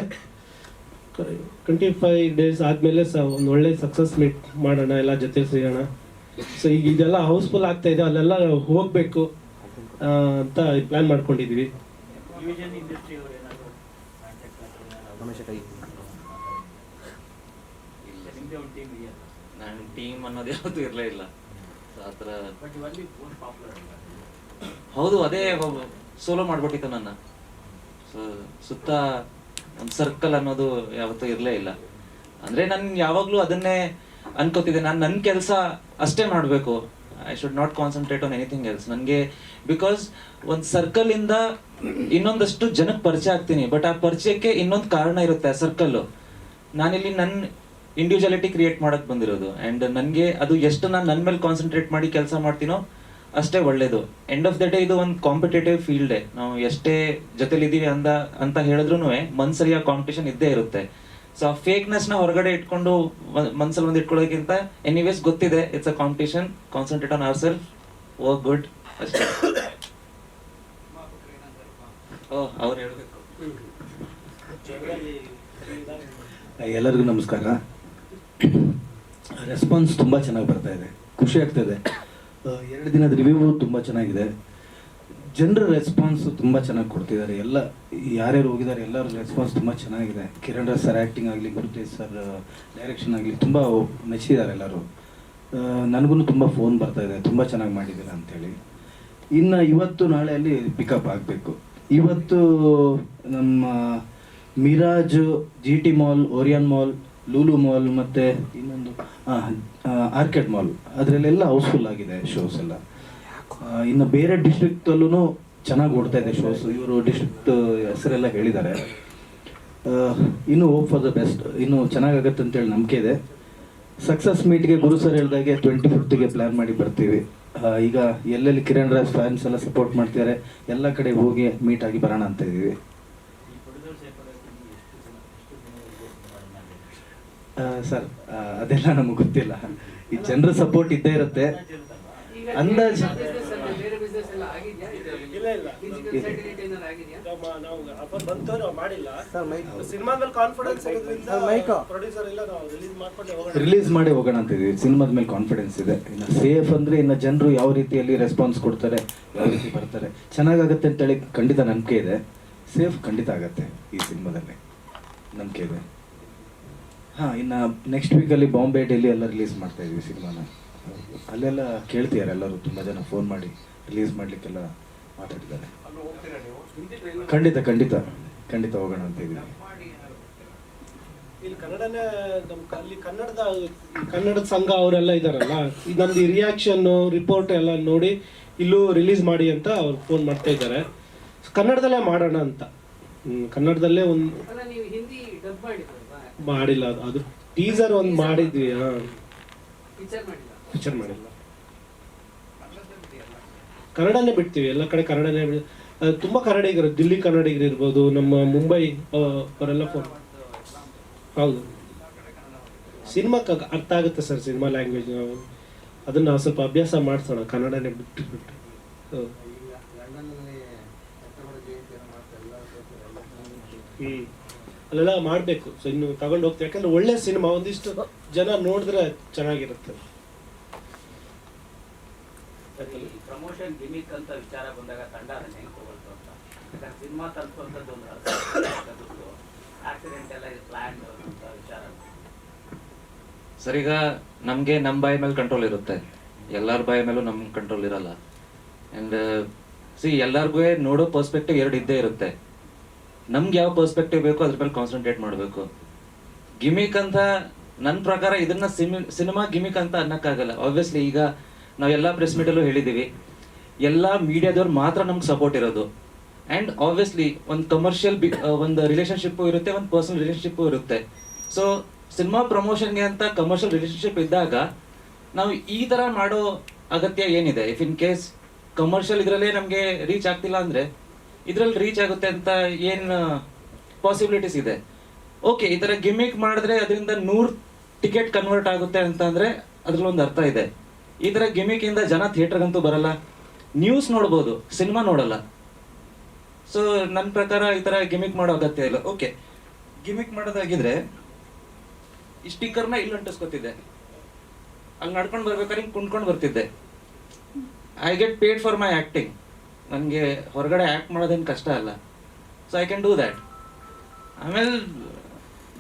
25 ಡೇಸ್ ಆದಮೇಲೆ ಒಂದು ಒಳ್ಳೆ ಸಕ್ಸಸ್ ಮೀಟ್ ಮಾಡೋಣ, ಎಲ್ಲ ಜೊತೆ ಸಿಗೋಣ. ಸೊ ಈಗ ಇದೆಲ್ಲ ಹೌಸ್ಫುಲ್ ಆಗ್ತಾ ಇದೆ, ಅಲ್ಲೆಲ್ಲ ಹೋಗಬೇಕು ಅಂತ ಪ್ಲಾನ್ ಮಾಡ್ಕೊಂಡಿದ್ವಿ. ನಾನು ಟೀಮ್ ಅನ್ನೋದು ಯಾವುದು ಇರಲೇ ಇಲ್ಲ ಆ ಥರ. ಹೌದು, ಅದೇ ಸೋಲೋ ಮಾಡ್ಬಿಟ್ಟಿತ್ತು ನನ್ನ. ಸೊ ಸುತ್ತ ಒಂದು ಸರ್ಕಲ್ ಅನ್ನೋದು ಯಾವತ್ತೂ ಇರಲೇ ಇಲ್ಲ. ಅಂದ್ರೆ ನಾನು ಯಾವಾಗಲೂ ಅದನ್ನೇ ಅನ್ಕೋತಿದ್ದೆ, ನಾನು ನನ್ನ ಕೆಲಸ ಅಷ್ಟೇ ಮಾಡಬೇಕು, I should not concentrate on anything else. ನನಗೆ ಬಿಕಾಸ್ ಒಂದು ಸರ್ಕಲ್ ಇಂದ ಇನ್ನೊಂದಷ್ಟು ಜನಕ್ಕೆ ಪರಿಚಯ ಆಗ್ತೀನಿ, ಬಟ್ ಆ ಪರಿಚಯಕ್ಕೆ ಇನ್ನೊಂದು ಕಾರಣ ಇರುತ್ತೆ, ಆ ಸರ್ಕಲ್ಲು. ನಾನಿಲ್ಲಿ ನನ್ನ ಇಂಡಿವಿಜುವಾಲಿಟಿ ಕ್ರಿಯೇಟ್ ಮಾಡಕ್ ಬಂದಿರೋದು, ಆ್ಯಂಡ್ ನನಗೆ ಅದು ಎಷ್ಟು ನಾನು ನನ್ನ ಮೇಲೆ ಕಾನ್ಸಂಟ್ರೇಟ್ ಮಾಡಿ ಕೆಲಸ ಮಾಡ್ತೀನೋ ಅಷ್ಟೇ ಒಳ್ಳೇದು. ಎಂಡ್ ಆಫ್ ದ ಡೇ ಇದು ಒಂದು ಕಾಂಪಿಟೇಟಿವ್ ಫೀಲ್ಡೇ. ನಾವು ಎಷ್ಟೇ ಜೊತೆಲಿದ್ದೀವಿ ಅಂತ ಹೇಳಿದ್ರು ಮನ್ಸಲ್ಲಿ ಆ ಕಾಂಪಿಟೇಷನ್ ಇದ್ದೇ ಇರುತ್ತೆ. ಸೊ ಆ ಫೇಕ್ನೆಸ್ನ ಹೊರಗಡೆ ಇಟ್ಕೊಂಡು ಮನ್ಸಲ್ಲಿ ಒಂದು ಇಟ್ಕೊಳ್ಳೋದಕ್ಕಿಂತ ಎನಿವೇಸ್ ಗೊತ್ತಿದೆ it's a competition, concentrate on our self, work good ಅಷ್ಟೇ. ಅವ್ರು ಹೇಳ್ಬೇಕು. ಎಲ್ಲರಿಗೂ ನಮಸ್ಕಾರ. ರೆಸ್ಪಾನ್ಸ್ ತುಂಬ ಚೆನ್ನಾಗಿ ಬರ್ತಾ ಇದೆ, ಖುಷಿ ಆಗ್ತಾಯಿದೆ. 2 ದಿನದ ರಿವ್ಯೂ ತುಂಬ ಚೆನ್ನಾಗಿದೆ. ಜನರ ರೆಸ್ಪಾನ್ಸ್ ತುಂಬ ಚೆನ್ನಾಗಿ ಕೊಡ್ತಿದ್ದಾರೆ. ಎಲ್ಲ ಯಾರ್ಯಾರು ಹೋಗಿದ್ದಾರೆ ಎಲ್ಲರ ರೆಸ್ಪಾನ್ಸ್ ತುಂಬ ಚೆನ್ನಾಗಿದೆ. ಕಿರಣ್ ರಾಜ್ ಸರ್ ಆ್ಯಕ್ಟಿಂಗ್ ಆಗಲಿ, ಗುರುತೇಜ್ ಸರ್ ಡೈರೆಕ್ಷನ್ ಆಗಲಿ ತುಂಬ ಮೆಚ್ಚಿದ್ದಾರೆ ಎಲ್ಲರೂ. ನನಗೂ ತುಂಬ ಫೋನ್ ಬರ್ತಾ ಇದೆ, ತುಂಬ ಚೆನ್ನಾಗಿ ಮಾಡಿದ್ದೀರಾ ಅಂಥೇಳಿ. ಇನ್ನು ಇವತ್ತು ನಾಳೆ ಅಲ್ಲಿ ಪಿಕಪ್ ಆಗಬೇಕು. ಇವತ್ತು ನಮ್ಮ Miraj, GT mall, Orion mall, Lulu mall ಮತ್ತು ಇನ್ನೊಂದು ಆರ್ಕೆಡ್ ಮಾಲ್, ಅದರಲ್ಲೆಲ್ಲ ಹೌಸ್ಫುಲ್ ಆಗಿದೆ ಶೋಸ್ ಎಲ್ಲ. ಇನ್ನು ಬೇರೆ ಡಿಸ್ಟ್ರಿಕ್ಟಲ್ಲೂ ಚೆನ್ನಾಗಿ ಓಡ್ತಾ ಇದೆ ಶೋಸ್. ಇವರು ಡಿಸ್ಟ್ರಿಕ್ಟ್ ಹೆಸರೆಲ್ಲ ಹೇಳಿದ್ದಾರೆ. ಇನ್ನೂ ಹೋಪ್ ಫಾರ್ ದ ಬೆಸ್ಟ್, ಇನ್ನೂ ಚೆನ್ನಾಗಾಗತ್ತೆ ಅಂತೇಳಿ ನಂಬಿಕೆ ಇದೆ. ಸಕ್ಸಸ್ ಮೀಟ್ಗೆ ಗುರು ಸರ್ ಹೇಳಿದಾಗೆ 25th ಪ್ಲ್ಯಾನ್ ಮಾಡಿ ಬರ್ತೀವಿ. ಈಗ ಎಲ್ಲೆಲ್ಲಿ ಕಿರಣ್ ರಾಜ್ ಫ್ಯಾನ್ಸ್ ಎಲ್ಲ ಸಪೋರ್ಟ್ ಮಾಡ್ತಿದ್ದಾರೆ, ಎಲ್ಲ ಕಡೆ ಹೋಗಿ ಮೀಟ್ ಆಗಿ ಬರೋಣ ಅಂತ ಇದ್ದೀವಿ. ಸರ್ ಅದೆಲ್ಲ ನಮಗೆ ಗೊತ್ತಿಲ್ಲ, ಈ ಜನರ ಸಪೋರ್ಟ್ ಇದ್ದೇ ಇರುತ್ತೆ. ಅಂದಾಜು ರಿಲೀಸ್ ಮಾಡಿ ಹೋಗೋಣ ಅಂತ ಇದೀವಿ. ಸಿನಿಮಾದ ಮೇಲೆ ಕಾನ್ಫಿಡೆನ್ಸ್ ಇದೆ. ಇನ್ನು ಸೇಫ್ ಅಂದ್ರೆ ಇನ್ನು ಜನರು ಯಾವ ರೀತಿಯಲ್ಲಿ ರೆಸ್ಪಾನ್ಸ್ ಕೊಡ್ತಾರೆ, ಯಾವ ರೀತಿ ಬರ್ತಾರೆ, ಚೆನ್ನಾಗಾಗತ್ತೆ ಅಂತೇಳಿ ಖಂಡಿತ ನಂಬಿಕೆ ಇದೆ. ಸೇಫ್ ಖಂಡಿತ ಆಗತ್ತೆ ಈ ಸಿನಿಮಾದಲ್ಲಿ, ನಂಬಿಕೆ ಇದೆ. ಹಾಂ, ಇನ್ನು ನೆಕ್ಸ್ಟ್ ವೀಕಲ್ಲಿ ಬಾಂಬೆ, ಡೆಲ್ಲಿ ಎಲ್ಲ ರಿಲೀಸ್ ಮಾಡ್ತಾ ಇದೀವಿ ಸಿನಿಮಾನ. ಅಲ್ಲೆಲ್ಲ ಕೇಳ್ತಿದ್ದಾರೆ ಎಲ್ಲರೂ, ತುಂಬ ಜನ ಫೋನ್ ಮಾಡಿ ರಿಲೀಸ್ ಮಾಡಲಿಕ್ಕೆಲ್ಲ ಮಾತಾಡಿದ್ದಾರೆ. ಖಂಡಿತ ಖಂಡಿತ ಖಂಡಿತ ಹೋಗೋಣ ಅಂತ ಇದ್ದೀವಿ. ಇಲ್ಲಿ ಕನ್ನಡನೇ ಅಲ್ಲಿ ಕನ್ನಡದ ಸಂಘ ಅವರೆಲ್ಲ ಇದಾರಲ್ಲ, ನಮ್ದು ರಿಯಾಕ್ಷನ್ ರಿಪೋರ್ಟ್ ಎಲ್ಲ ನೋಡಿ ಇಲ್ಲೂ ರಿಲೀಸ್ ಮಾಡಿ ಅಂತ ಅವ್ರು ಫೋನ್ ಮಾಡ್ತಾ ಇದ್ದಾರೆ. ಕನ್ನಡದಲ್ಲೇ ಮಾಡೋಣ ಅಂತ. ಕನ್ನಡದಲ್ಲೇ ಒಂದು ಮಾಡಿಲ್ಲ, ಅದು ಟೀಸರ್ ಒಂದು ಮಾಡಿದ್ವಿ. ಪಿಕ್ಚರ್ ಮಾಡಿಲ್ಲ, ಕನ್ನಡನೇ ಬಿಡ್ತೀವಿ ಎಲ್ಲ ಕಡೆ, ಕನ್ನಡನೇ ತುಂಬ ಕನ್ನಡಿಗರು, ದಿಲ್ಲಿ ಕನ್ನಡಿಗರು ಇರ್ಬೋದು, ನಮ್ಮ ಮುಂಬೈ ಅವರೆಲ್ಲ ಫೋನ್. ಹೌದು, ಸಿನಿಮಾಕ್ಕೆ ಅರ್ಥ ಆಗುತ್ತೆ ಸರ್, ಸಿನಿಮಾ ಲ್ಯಾಂಗ್ವೇಜ್. ನಾವು ಅದನ್ನು ಸ್ವಲ್ಪ ಅಭ್ಯಾಸ ಮಾಡಿಸೋಣ, ಕನ್ನಡನೇ ಬಿಟ್ಟು ಅಲ್ಲೆಲ್ಲ ಮಾಡಬೇಕು. ಸೊ ಇನ್ನು ತಗೊಂಡು ಹೋಗ್ತೀವಿ, ಯಾಕಂದ್ರೆ ಒಳ್ಳೆ ಸಿನಿಮಾ, ಒಂದಿಷ್ಟು ಜನ ನೋಡಿದ್ರೆ ಚೆನ್ನಾಗಿರುತ್ತೆ. ಪ್ರಮೋಷನ್ ಗಿಮಿಕ್ ಅಂತ ವಿಚಾರ ಬಂದಾಗ ತಂಡ ಅದನ್ನ ಹೆಂಗೆ ತಗೊಳ್ತು ಅಂತ. ಯಾಕಂದ್ರೆ ಸಿನಿಮಾ ತಲುಪುವಂಥದ್ದು ಒಂದು ಆಕ್ಸಿಡೆಂಟ್ ಎಲ್ಲ ಪ್ಲಾನ್ ಅಂತ ವಿಚಾರ. ಸರ್, ಈಗ ನಮಗೆ ನಮ್ಮ ಬಾಯಿ ಮೇಲೆ ಕಂಟ್ರೋಲ್ ಇರುತ್ತೆ, ಎಲ್ಲರ ಬಾಯಿ ಮೇಲೂ ನಮ್ಗೆ ಕಂಟ್ರೋಲ್ ಇರಲ್ಲ. ಆ್ಯಂಡ್ ಎಲ್ಲರಿಗೂ ನೋಡೋ ಪರ್ಸ್ಪೆಕ್ಟಿವ್ ಎರಡು ಇದ್ದೇ ಇರುತ್ತೆ. ನಮ್ಗೆ ಯಾವ ಪರ್ಸ್ಪೆಕ್ಟಿವ್ ಬೇಕೋ ಅದ್ರ ಮೇಲೆ ಕಾನ್ಸಂಟ್ರೇಟ್ ಮಾಡಬೇಕು. ಗಿಮಿಕ್ ಅಂತ ನನ್ನ ಪ್ರಕಾರ ಇದನ್ನ ಸಿನಿಮಾ ಗಿಮಿಕ್ ಅಂತ ಅನ್ನಕ್ಕಾಗಲ್ಲ. ಆಬ್ವಿಯಸ್ಲಿ ಈಗ ನಾವೆಲ್ಲ ಪ್ರೆಸ್ ಮೀಟಲ್ಲೂ ಹೇಳಿದ್ದೀವಿ, ಎಲ್ಲ ಮೀಡಿಯಾದವ್ರು ಮಾತ್ರ ನಮ್ಗೆ ಸಪೋರ್ಟ್ ಇರೋದು. ಆ್ಯಂಡ್ ಆಬ್ವಿಯಸ್ಲಿ ಒಂದು ಕಮರ್ಷಿಯಲ್ ಒಂದು ರಿಲೇಷನ್ಶಿಪ್ಪು ಇರುತ್ತೆ, ಒಂದು ಪರ್ಸನಲ್ ರಿಲೇಷನ್ಶಿಪ್ಪು ಇರುತ್ತೆ. ಸೊ ಸಿನಿಮಾ ಪ್ರಮೋಷನ್ಗೆ ಅಂತ ಕಮರ್ಷಿಯಲ್ ರಿಲೇಷನ್ಶಿಪ್ ಇದ್ದಾಗ ನಾವು ಈ ಥರ ಮಾಡೋ ಅಗತ್ಯ ಏನಿದೆ? ಇಫ್ ಇನ್ ಕೇಸ್ ಕಮರ್ಷಿಯಲ್ ಇದರಲ್ಲೇ ನಮಗೆ ರೀಚ್ ಆಗ್ತಿಲ್ಲ ಅಂದರೆ ಇದರಲ್ಲಿ ರೀಚ್ ಆಗುತ್ತೆ ಅಂತ ಏನು ಪಾಸಿಬಿಲಿಟೀಸ್ ಇದೆ? ಓಕೆ, ಈ ಥರ ಗಿಮಿಕ್ ಮಾಡಿದ್ರೆ ಅದರಿಂದ 100 ಟಿಕೆಟ್ ಕನ್ವರ್ಟ್ ಆಗುತ್ತೆ ಅಂತ ಅಂದರೆ ಅದ್ರಲ್ಲಿ ಒಂದು ಅರ್ಥ ಇದೆ. ಈ ಥರ ಗಿಮಿಕಿಂದ ಜನ ಥಿಯೇಟರ್ಗಂತೂ ಬರಲ್ಲ, ನ್ಯೂಸ್ ನೋಡ್ಬೋದು, ಸಿನಿಮಾ ನೋಡಲ್ಲ. ಸೊ ನನ್ನ ಪ್ರಕಾರ ಈ ಥರ ಗಿಮಿಕ್ ಮಾಡೋ ಅಗತ್ಯ ಇಲ್ಲ. ಓಕೆ, ಗಿಮಿಕ್ ಮಾಡೋದಾಗಿದ್ರೆ ಈ ಸ್ಟಿಕ್ಕರ್ನ ಇಲ್ಲಿ ಅಂಟಿಸ್ಕೊತಿದ್ದೆ, ಅಲ್ಲಿ ನಡ್ಕೊಂಡು ಬರ್ಬೇಕಾದ್ರೆ ಹಿಂಗೆ ಕುಂಡ್ಕೊಂಡು ಬರ್ತಿದ್ದೆ. I get paid for my acting. ನನಗೆ ಹೊರಗಡೆ ಆ್ಯಕ್ಟ್ ಮಾಡೋದೇನು ಕಷ್ಟ ಅಲ್ಲ. So I can do that. ಆಮೇಲೆ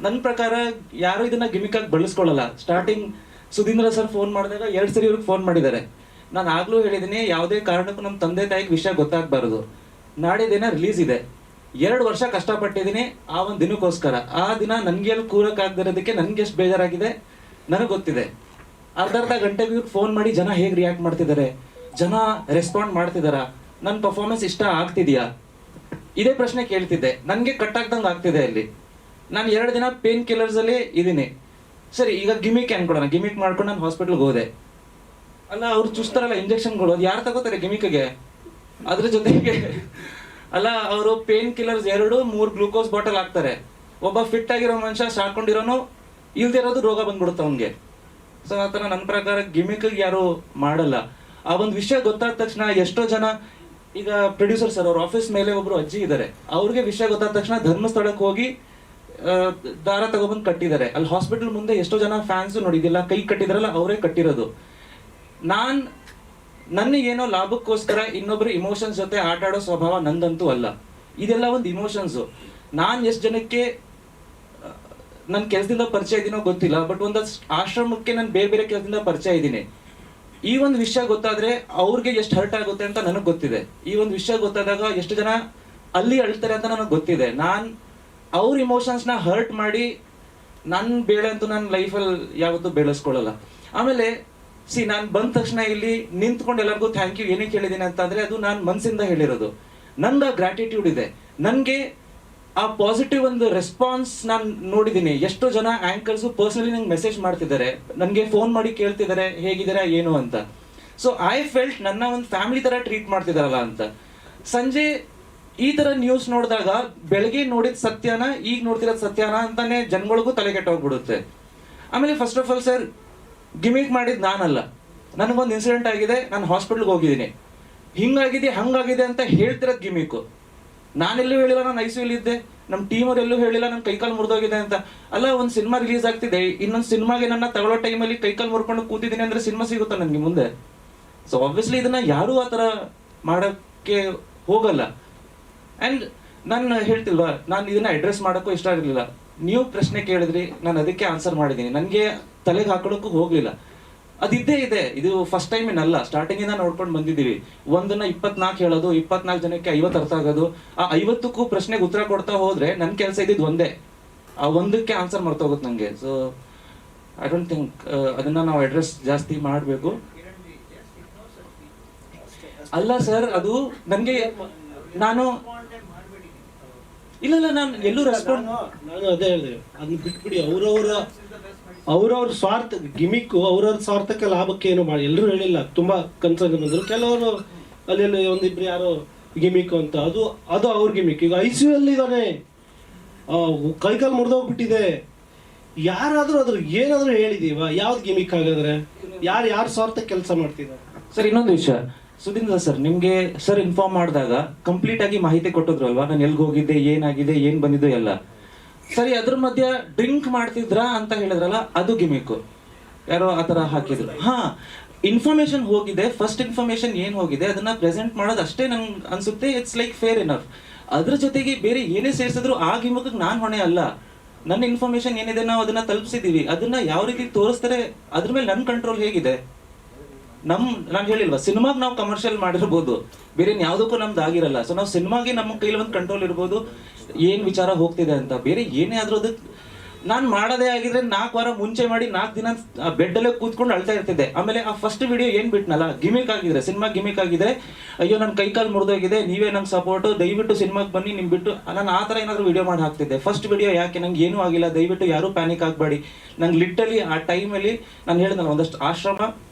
ನನ್ನ ಪ್ರಕಾರ ಯಾರು ಇದನ್ನ ಗಿಮಿಕಾಗಿ ಬಳಸ್ಕೊಳ್ಳಲ್ಲ. ಸ್ಟಾರ್ಟಿಂಗ್ ಸುಧೀಂದ್ರ ಸರ್ ಫೋನ್ ಮಾಡಿದಾಗ 2 ಸರಿ ಇವ್ರಿಗೆ ಫೋನ್ ಮಾಡಿದ್ದಾರೆ. ನಾನು ಆಗ್ಲೂ ಹೇಳಿದ್ದೀನಿ, ಯಾವುದೇ ಕಾರಣಕ್ಕೂ ನಮ್ಮ ತಂದೆ ತಾಯಿಗೆ ವಿಷಯ ಗೊತ್ತಾಗಬಾರ್ದು. ನಾಡಿದ್ದೇನ ರಿಲೀಸ್ ಇದೆ, 2 ವರ್ಷ ಕಷ್ಟಪಟ್ಟಿದ್ದೀನಿ ಆ ಒಂದು ದಿನಕ್ಕೋಸ್ಕರ. ಆ ದಿನ ನನಗೆ ಅಲ್ಲಿ ಕೂರಕ್ಕಾಗದಿರೋದಕ್ಕೆ ನನಗೆ ಎಷ್ಟು ಬೇಜಾರಾಗಿದೆ ನನಗೆ ಗೊತ್ತಿದೆ. ಅರ್ಧ ಗಂಟೆಗೆ ಇವ್ರಿಗೆ ಫೋನ್ ಮಾಡಿ ಜನ ಹೇಗೆ ರಿಯಾಕ್ಟ್ ಮಾಡ್ತಿದ್ದಾರೆ, ಜನ ರೆಸ್ಪಾಂಡ್ ಮಾಡ್ತಿದ್ದಾರಾ, ನನ್ನ ಪರ್ಫಾರ್ಮೆನ್ಸ್ ಇಷ್ಟ ಆಗ್ತಿದೆಯಾ, ಇದೇ ಪ್ರಶ್ನೆ ಕೇಳ್ತಿದ್ದೆ. ನನಗೆ ಕಟ್ಟಾಗ್ದಂಗೆ ಆಗ್ತಿದೆ ಅಲ್ಲಿ. ನಾನು 2 ದಿನ ಪೇನ್ ಕಿಲ್ಲರ್ಸಲ್ಲಿ ಇದ್ದೀನಿ. ಸರಿ, ಈಗ ಗಿಮಿಕ್ ಅನ್ಕೊಡೋಣ, ಗಿಮಿಕ್ ಮಾಡ್ಕೊಂಡು ನಾನು ಹಾಸ್ಪಿಟ್ಲ್ಗೆ ಹೋದೆ. ಅಲ್ಲ, ಅವ್ರು ಚುಸ್ತಾರಲ್ಲ ಇಂಜೆಕ್ಷನ್ಗಳು, ಅದು ಯಾರು ತಗೋತಾರೆ ಗಿಮಿಕ್ಗೆ? ಅದ್ರ ಜೊತೆಗೆ ಅಲ್ಲ, ಅವರು ಪೇನ್ ಕಿಲ್ಲರ್ಸ್ 2-3 ಗ್ಲೂಕೋಸ್ ಬಾಟಲ್ ಹಾಕ್ತಾರೆ. ಒಬ್ಬ ಫಿಟ್ ಆಗಿರೋ ಮನುಷ್ಯ ಸಾಕೊಂಡಿರೋನು ಇಲ್ದಿರೋದು ರೋಗ ಬಂದ್ಬಿಡುತ್ತೆ ಅವನಿಗೆ. ಸೊ ಆ ಥರ ನನ್ನ ಪ್ರಕಾರ ಗಿಮಿಕ್ಗೆ ಯಾರು ಮಾಡಲ್ಲ. ಆ ಒಂದು ವಿಷಯ ಗೊತ್ತಾದ ತಕ್ಷಣ ಎಷ್ಟೋ ಜನ, ಈಗ ಪ್ರೊಡ್ಯೂಸರ್ ಸರ್ ಅವ್ರ ಆಫೀಸ್ ಮೇಲೆ ಒಬ್ರು ಅಜ್ಜಿ ಇದ್ದಾರೆ, ಅವ್ರಿಗೆ ವಿಷಯ ಗೊತ್ತಾದ ತಕ್ಷಣ ಧರ್ಮಸ್ಥಳಕ್ಕೆ ಹೋಗಿ ದಾರ ತಗೊಬಂದು ಕಟ್ಟಿದ್ದಾರೆ. ಅಲ್ಲಿ ಹಾಸ್ಪಿಟಲ್ ಮುಂದೆ ಎಷ್ಟೋ ಜನ ಫ್ಯಾನ್ಸ್ ನೋಡಿದಿಲ್ಲ, ಕೈ ಕಟ್ಟಿದ್ರಲ್ಲ ಅವರೇ ಕಟ್ಟಿರೋದು. ನನಗೇನೋ ಲಾಭಕ್ಕೋಸ್ಕರ ಇನ್ನೊಬ್ರು ಇಮೋಷನ್ಸ್ ಜೊತೆ ಆಟ ಆಡೋ ಸ್ವಭಾವ ನಂದಂತೂ ಅಲ್ಲ. ಇದೆಲ್ಲ ಒಂದು ಇಮೋಷನ್ಸು. ನಾನು ಎಷ್ಟು ಜನಕ್ಕೆ ನನ್ನ ಕೆಲಸದಿಂದ ಪರಿಚಯ ಇದೀನೋ ಗೊತ್ತಿಲ್ಲ, ಬಟ್ ಒಂದು ಆಶ್ರಮಕ್ಕೆ ನಾನು ಬೇರೆ ಬೇರೆ ಕೆಲಸದಿಂದ ಪರಿಚಯ ಇದ್ದೀನಿ. ಈ ಒಂದು ವಿಷಯ ಗೊತ್ತಾದ್ರೆ ಅವ್ರಿಗೆ ಎಷ್ಟು ಹರ್ಟ್ ಆಗುತ್ತೆ ಅಂತ ನನಗೆ ಗೊತ್ತಿದೆ. ಈ ಒಂದು ವಿಷಯ ಗೊತ್ತಾದಾಗ ಎಷ್ಟು ಜನ ಅಲ್ಲಿ ಅಳ್ತಾರೆ ಅಂತ ನನಗೆ ಗೊತ್ತಿದೆ. ನಾನು ಅವ್ರ ಇಮೋಷನ್ಸ್ನ ಹರ್ಟ್ ಮಾಡಿ ನನ್ನ ಬೇಳೆ ಅಂತೂ ನನ್ನ ಲೈಫಲ್ಲಿ ಯಾವತ್ತೂ ಬೆಳೆಸ್ಕೊಳ್ಳಲ್ಲ. ಆಮೇಲೆ ನಾನು ಬಂದ ತಕ್ಷಣ ಇಲ್ಲಿ ನಿಂತ್ಕೊಂಡು ಎಲ್ಲರಿಗೂ ಥ್ಯಾಂಕ್ ಯು ಏನಕ್ಕೆ ಹೇಳಿದ್ದೀನಿ ಅಂತಂದ್ರೆ ಅದು ನಾನು ಮನಸ್ಸಿಂದ ಹೇಳಿರೋದು. ನಂದು ಆ ಗ್ರಾಟಿಟ್ಯೂಡ್ ಇದೆ. ನನಗೆ ಆ ಪಾಸಿಟಿವ್ ಒಂದು ರೆಸ್ಪಾನ್ಸ್ ನಾನು ನೋಡಿದ್ದೀನಿ. ಎಷ್ಟೋ ಜನ ಆಂಕರ್ಸು ಪರ್ಸನಲಿ ನಂಗೆ ಮೆಸೇಜ್ ಮಾಡ್ತಿದ್ದಾರೆ, ನನಗೆ ಫೋನ್ ಮಾಡಿ ಕೇಳ್ತಿದ್ದಾರೆ ಹೇಗಿದ್ದೀರಾ ಏನು ಅಂತ. ಸೊ ಐ ಫೆಲ್ಟ್ ನನ್ನ ಒಂದು ಫ್ಯಾಮಿಲಿ ಥರ ಟ್ರೀಟ್ ಮಾಡ್ತಿದ್ದಾರಲ್ಲ ಅಂತ. ಸಂಜೆ ಈ ಥರ ನ್ಯೂಸ್ ನೋಡಿದಾಗ ಬೆಳಗ್ಗೆ ನೋಡಿದ ಸತ್ಯನ ಈಗ ನೋಡ್ತಿರೋದು ಸತ್ಯನ ಅಂತಾನೆ ಜನಗಳಿಗೂ ತಲೆಗೆಟ್ಟೋಗ್ಬಿಡುತ್ತೆ. ಆಮೇಲೆ first of all sir, gimmick ಮಾಡಿದ್ ನಾನಲ್ಲ. ನನಗೊಂದು ಇನ್ಸಿಡೆಂಟ್ ಆಗಿದೆ, ನಾನು ಹಾಸ್ಪಿಟ್ಲ್ಗೆ ಹೋಗಿದ್ದೀನಿ, ಹಿಂಗಾಗಿದೆ ಹಂಗಾಗಿದೆ ಅಂತ ಹೇಳ್ತಿರೋದು ಗಿಮಿಕ್ಕು. ನಾನೆಲ್ಲೂ ಹೇಳಿಲ್ಲ ನಾನು ICU ಇದ್ದೆ, ನಮ್ಮ ಟೀಮ್ ಅವ್ರು ಎಲ್ಲೂ ಹೇಳಿಲ್ಲ ನನ್ನ ಕೈಕಾಲು ಮುರಿದೋಗಿದೆ ಅಂತ. ಅಲ್ಲ, ಒಂದು ಸಿನಿಮಾ ರಿಲೀಸ್ ಆಗ್ತಿದೆ, ಇನ್ನೊಂದು ಸಿನಿಮಾಗೆ ನನ್ನ ತಗೊಳ್ಳೋ ಟೈಮಲ್ಲಿ ಕೈಕಾಲು ಮುರ್ಕೊಂಡು ಕೂತಿದ್ದೀನಿ ಅಂದ್ರೆ ಸಿನಿಮಾ ಸಿಗುತ್ತಾ ನನಗೆ ಮುಂದೆ? ಸೊ ಆಬ್ವಿಯಸ್ಲಿ ಇದನ್ನ ಯಾರೂ ಆ ಥರ ಮಾಡೋಕ್ಕೆ ಹೋಗಲ್ಲ. ಆ್ಯಂಡ್ ನಾನು ಹೇಳ್ತಿಲ್ವಾ, ನಾನು ಇದನ್ನ ಅಡ್ರೆಸ್ ಮಾಡೋಕ್ಕೂ ಇಷ್ಟ ಆಗಿರಲಿಲ್ಲ. ನೀವು ಪ್ರಶ್ನೆ ಕೇಳಿದ್ರಿ, ನಾನು ಅದಕ್ಕೆ ಆನ್ಸರ್ ಮಾಡಿದ್ದೀನಿ. ನನಗೆ ತಲೆಗೆ ಹಾಕೊಳ್ಳೋಕ್ಕೂ ಹೋಗಲಿಲ್ಲ. ಅದಿದ್ದೇ ಇದೆ, ಇದು ಫಸ್ಟ್ ಟೈಮ್ ಏನಲ್ಲ, ಸ್ಟಾರ್ಟಿಂಗಿಂದ ನೋಡ್ಕೊಂಡು ಬಂದಿದ್ದೀವಿ. ಒಂದನ್ನ 24 ಹೇಳೋದು, 24 ಜನಕ್ಕೆ 50 ಅರ್ಥ ಆಗೋದು, ಆ 50ಕ್ಕೂ ಪ್ರಶ್ನೆಗೆ ಉತ್ತರ ಕೊಡ್ತಾ ಹೋದ್ರೆ ನನ್ನ ಕೆಲಸ ಇದ್ದಿದ್ದು ಒಂದೇ, ಆ ಒಂದಕ್ಕೆ ಆನ್ಸರ್ ಮರ್ತೋಗುತ್ತೆ ನನಗೆ. ಸೊ ಐ ಡೋಂಟ್ ಥಿಂಕ್ ಅದನ್ನ ನಾವು ಅಡ್ರೆಸ್ ಜಾಸ್ತಿ ಮಾಡಬೇಕು. ಅಲ್ಲ ಸರ್, ಅದು ನನಗೆ ನಾನು ಇಲ್ಲ ನಾನು ಎಲ್ಲೂ ರೆಸ್ಪಾಂಡ್, ನಾನು ಅದೇ ಹೇಳಿದೆ, ಅದನ್ನ ಬಿಟ್ಬಿಡಿ. ಅವ್ರವ್ರ ಸ್ವಾರ್ಥ ಗಿಮಿಕ್ಕು, ಅವ್ರವ್ರ ಸ್ವಾರ್ಥಕ್ಕೆ ಲಾಭಕ್ಕೆ ಏನು ಮಾಡಿ ಎಲ್ಲರೂ ಹೇಳಿಲ್ಲ. ತುಂಬಾ ಕನ್ಸರ್ನ್ ಬಂದರು. ಕೆಲವರು ಅಲ್ಲಿ ಒಂದಿಬ್ರು ಯಾರೋ ಗಿಮಿಕ್ ಅಂತ, ಅದು ಅದು ಅವ್ರ ಗಿಮಿಕ್. ಈಗ ICU ಅಲ್ಲಿ ಇದ್ದಾನೆ, ಕೈಕಾಲು ಮುರಿದೋಗ್ಬಿಟ್ಟಿದೆ, ಯಾರಾದ್ರೂ ಅದ್ರ ಏನಾದ್ರೂ ಹೇಳಿದೀವ? ಯಾವ್ದು ಗಿಮಿಕ್ ಹಾಗಾದ್ರೆ? ಯಾರು ಸ್ವಾರ್ಥ ಕೆಲಸ ಮಾಡ್ತಿದ್ದಾರೆ? ಸರ್ ಇನ್ನೊಂದು ವಿಷಯ, ಸುಧೀಂದ್ರ ಸರ್ ನಿಮ್ಗೆ ಸರ್ ಇನ್ಫಾರ್ಮ್ ಮಾಡಿದಾಗ ಕಂಪ್ಲೀಟ್ ಆಗಿ ಮಾಹಿತಿ ಕೊಟ್ಟಿದ್ರು ಅಲ್ವಾ, ನಾನು ಎಲ್ಗೆ ಹೋಗಿದ್ದೆ, ಏನಾಗಿದೆ, ಏನ್ ಬಂದಿದ್ದು ಎಲ್ಲ. ಸರಿ, ಅದ್ರ ಮಧ್ಯ ಡ್ರಿಂಕ್ ಮಾಡ್ತಿದ್ರಾ ಅಂತ ಹೇಳಿದ್ರಲ್ಲ, ಅದು ಗಿಮಿಕ್. ಯಾರೋ ಆತರ ಹಾಕಿದ್ರು. ಹಾ, ಇನ್ಫಾರ್ಮೇಶನ್ ಹೋಗಿದೆ, ಫಸ್ಟ್ ಇನ್ಫಾರ್ಮೇಶನ್ ಏನ್ ಹೋಗಿದೆ ಅದನ್ನ ಪ್ರೆಸೆಂಟ್ ಮಾಡೋದು ಅಷ್ಟೇ ನಂಗೆ ಅನ್ಸುತ್ತೆ. It's like fair enough. ಅದ್ರ ಜೊತೆಗೆ ಬೇರೆ ಏನೇ ಸೇರಿಸಿದ್ರು ಆ ಗಿಮಿಕ್ ನಾನ್ ಹೊಣೆ ಅಲ್ಲ. ನನ್ನ ಇನ್ಫಾರ್ಮೇಶನ್ ಏನಿದೆ ನಾವು ಅದನ್ನ ತಲುಪಿಸಿದೀವಿ, ಅದನ್ನ ಯಾವ ರೀತಿ ತೋರಿಸ್ತಾರೆ ಅದ್ರ ಮೇಲೆ ನನ್ನ ಕಂಟ್ರೋಲ್ ಹೇಗಿದೆ. ನಾನು ಹೇಳಿಲ್ವಾ, ಸಿನಿಮಾಗ್ ನಾವು ಕಮರ್ಷಿಯಲ್ ಮಾಡಿರ್ಬೋದು, ಬೇರೆ ಯಾವ್ದಕ್ಕೂ ನಮ್ದು ಆಗಿರಲ್ಲ. ಸೊ ನಾವು ಸಿನಿಮಾಗೆ ನಮ್ಮ ಕೈಲಿ ಒಂದು ಕಂಟ್ರೋಲ್ ಇರ್ಬೋದು, ಏನ್ ವಿಚಾರ ಹೋಗ್ತಿದೆ ಅಂತ. ಬೇರೆ ಏನೇ ಆದ್ರೂ ಅದಕ್ಕೆ ನಾನು ಮಾಡೋದೇ ಆಗಿದ್ರೆ 4 ವಾರ ಮುಂಚೆ ಮಾಡಿ 4 ದಿನ ಬೆಡ್ ಅಲ್ಲೇ ಕೂತ್ಕೊಂಡು ಅಳ್ತಾ ಇರ್ತಿದ್ದೆ. ಆಮೇಲೆ ಆ ಫಸ್ಟ್ ವಿಡಿಯೋ ಏನ್ ಬಿಟ್ನಲ್ಲ, ಗಿಮಿಕ್ ಆಗಿದ್ರೆ, ಸಿನಿಮಾ ಗಿಮಿಕ್ ಆಗಿದೆ, ಅಯ್ಯೋ ನನ್ನ ಕೈಕಾಲು ಮುರಿದೋಗಿದೆ, ನೀವೇ ನಂಗೆ ಸಪೋರ್ಟು, ದಯವಿಟ್ಟು ಸಿನಿಮಾಗೆ ಬನ್ನಿ, ನಿಮ್ ಬಿಟ್ಟು ನಾನು ಆ ಥರ ಏನಾದ್ರು ವಿಡಿಯೋ ಮಾಡಿ ಹಾಕ್ತಿದ್ದೆ. ಫಸ್ಟ್ ವಿಡಿಯೋ ಯಾಕೆ, ನಂಗೆ ಏನೂ ಆಗಿಲ್ಲ, ದಯವಿಟ್ಟು ಯಾರು ಪ್ಯಾನಿಕ್ ಆಗಬೇಡಿ. ನಂಗೆ ಲಿಟ್ರಲಿ ಆ ಟೈಮಲ್ಲಿ ನಾನು ಹೇಳಿದ್ನಲ್ಲ, ಒಂದಷ್ಟು ಆಶ್ರಮ,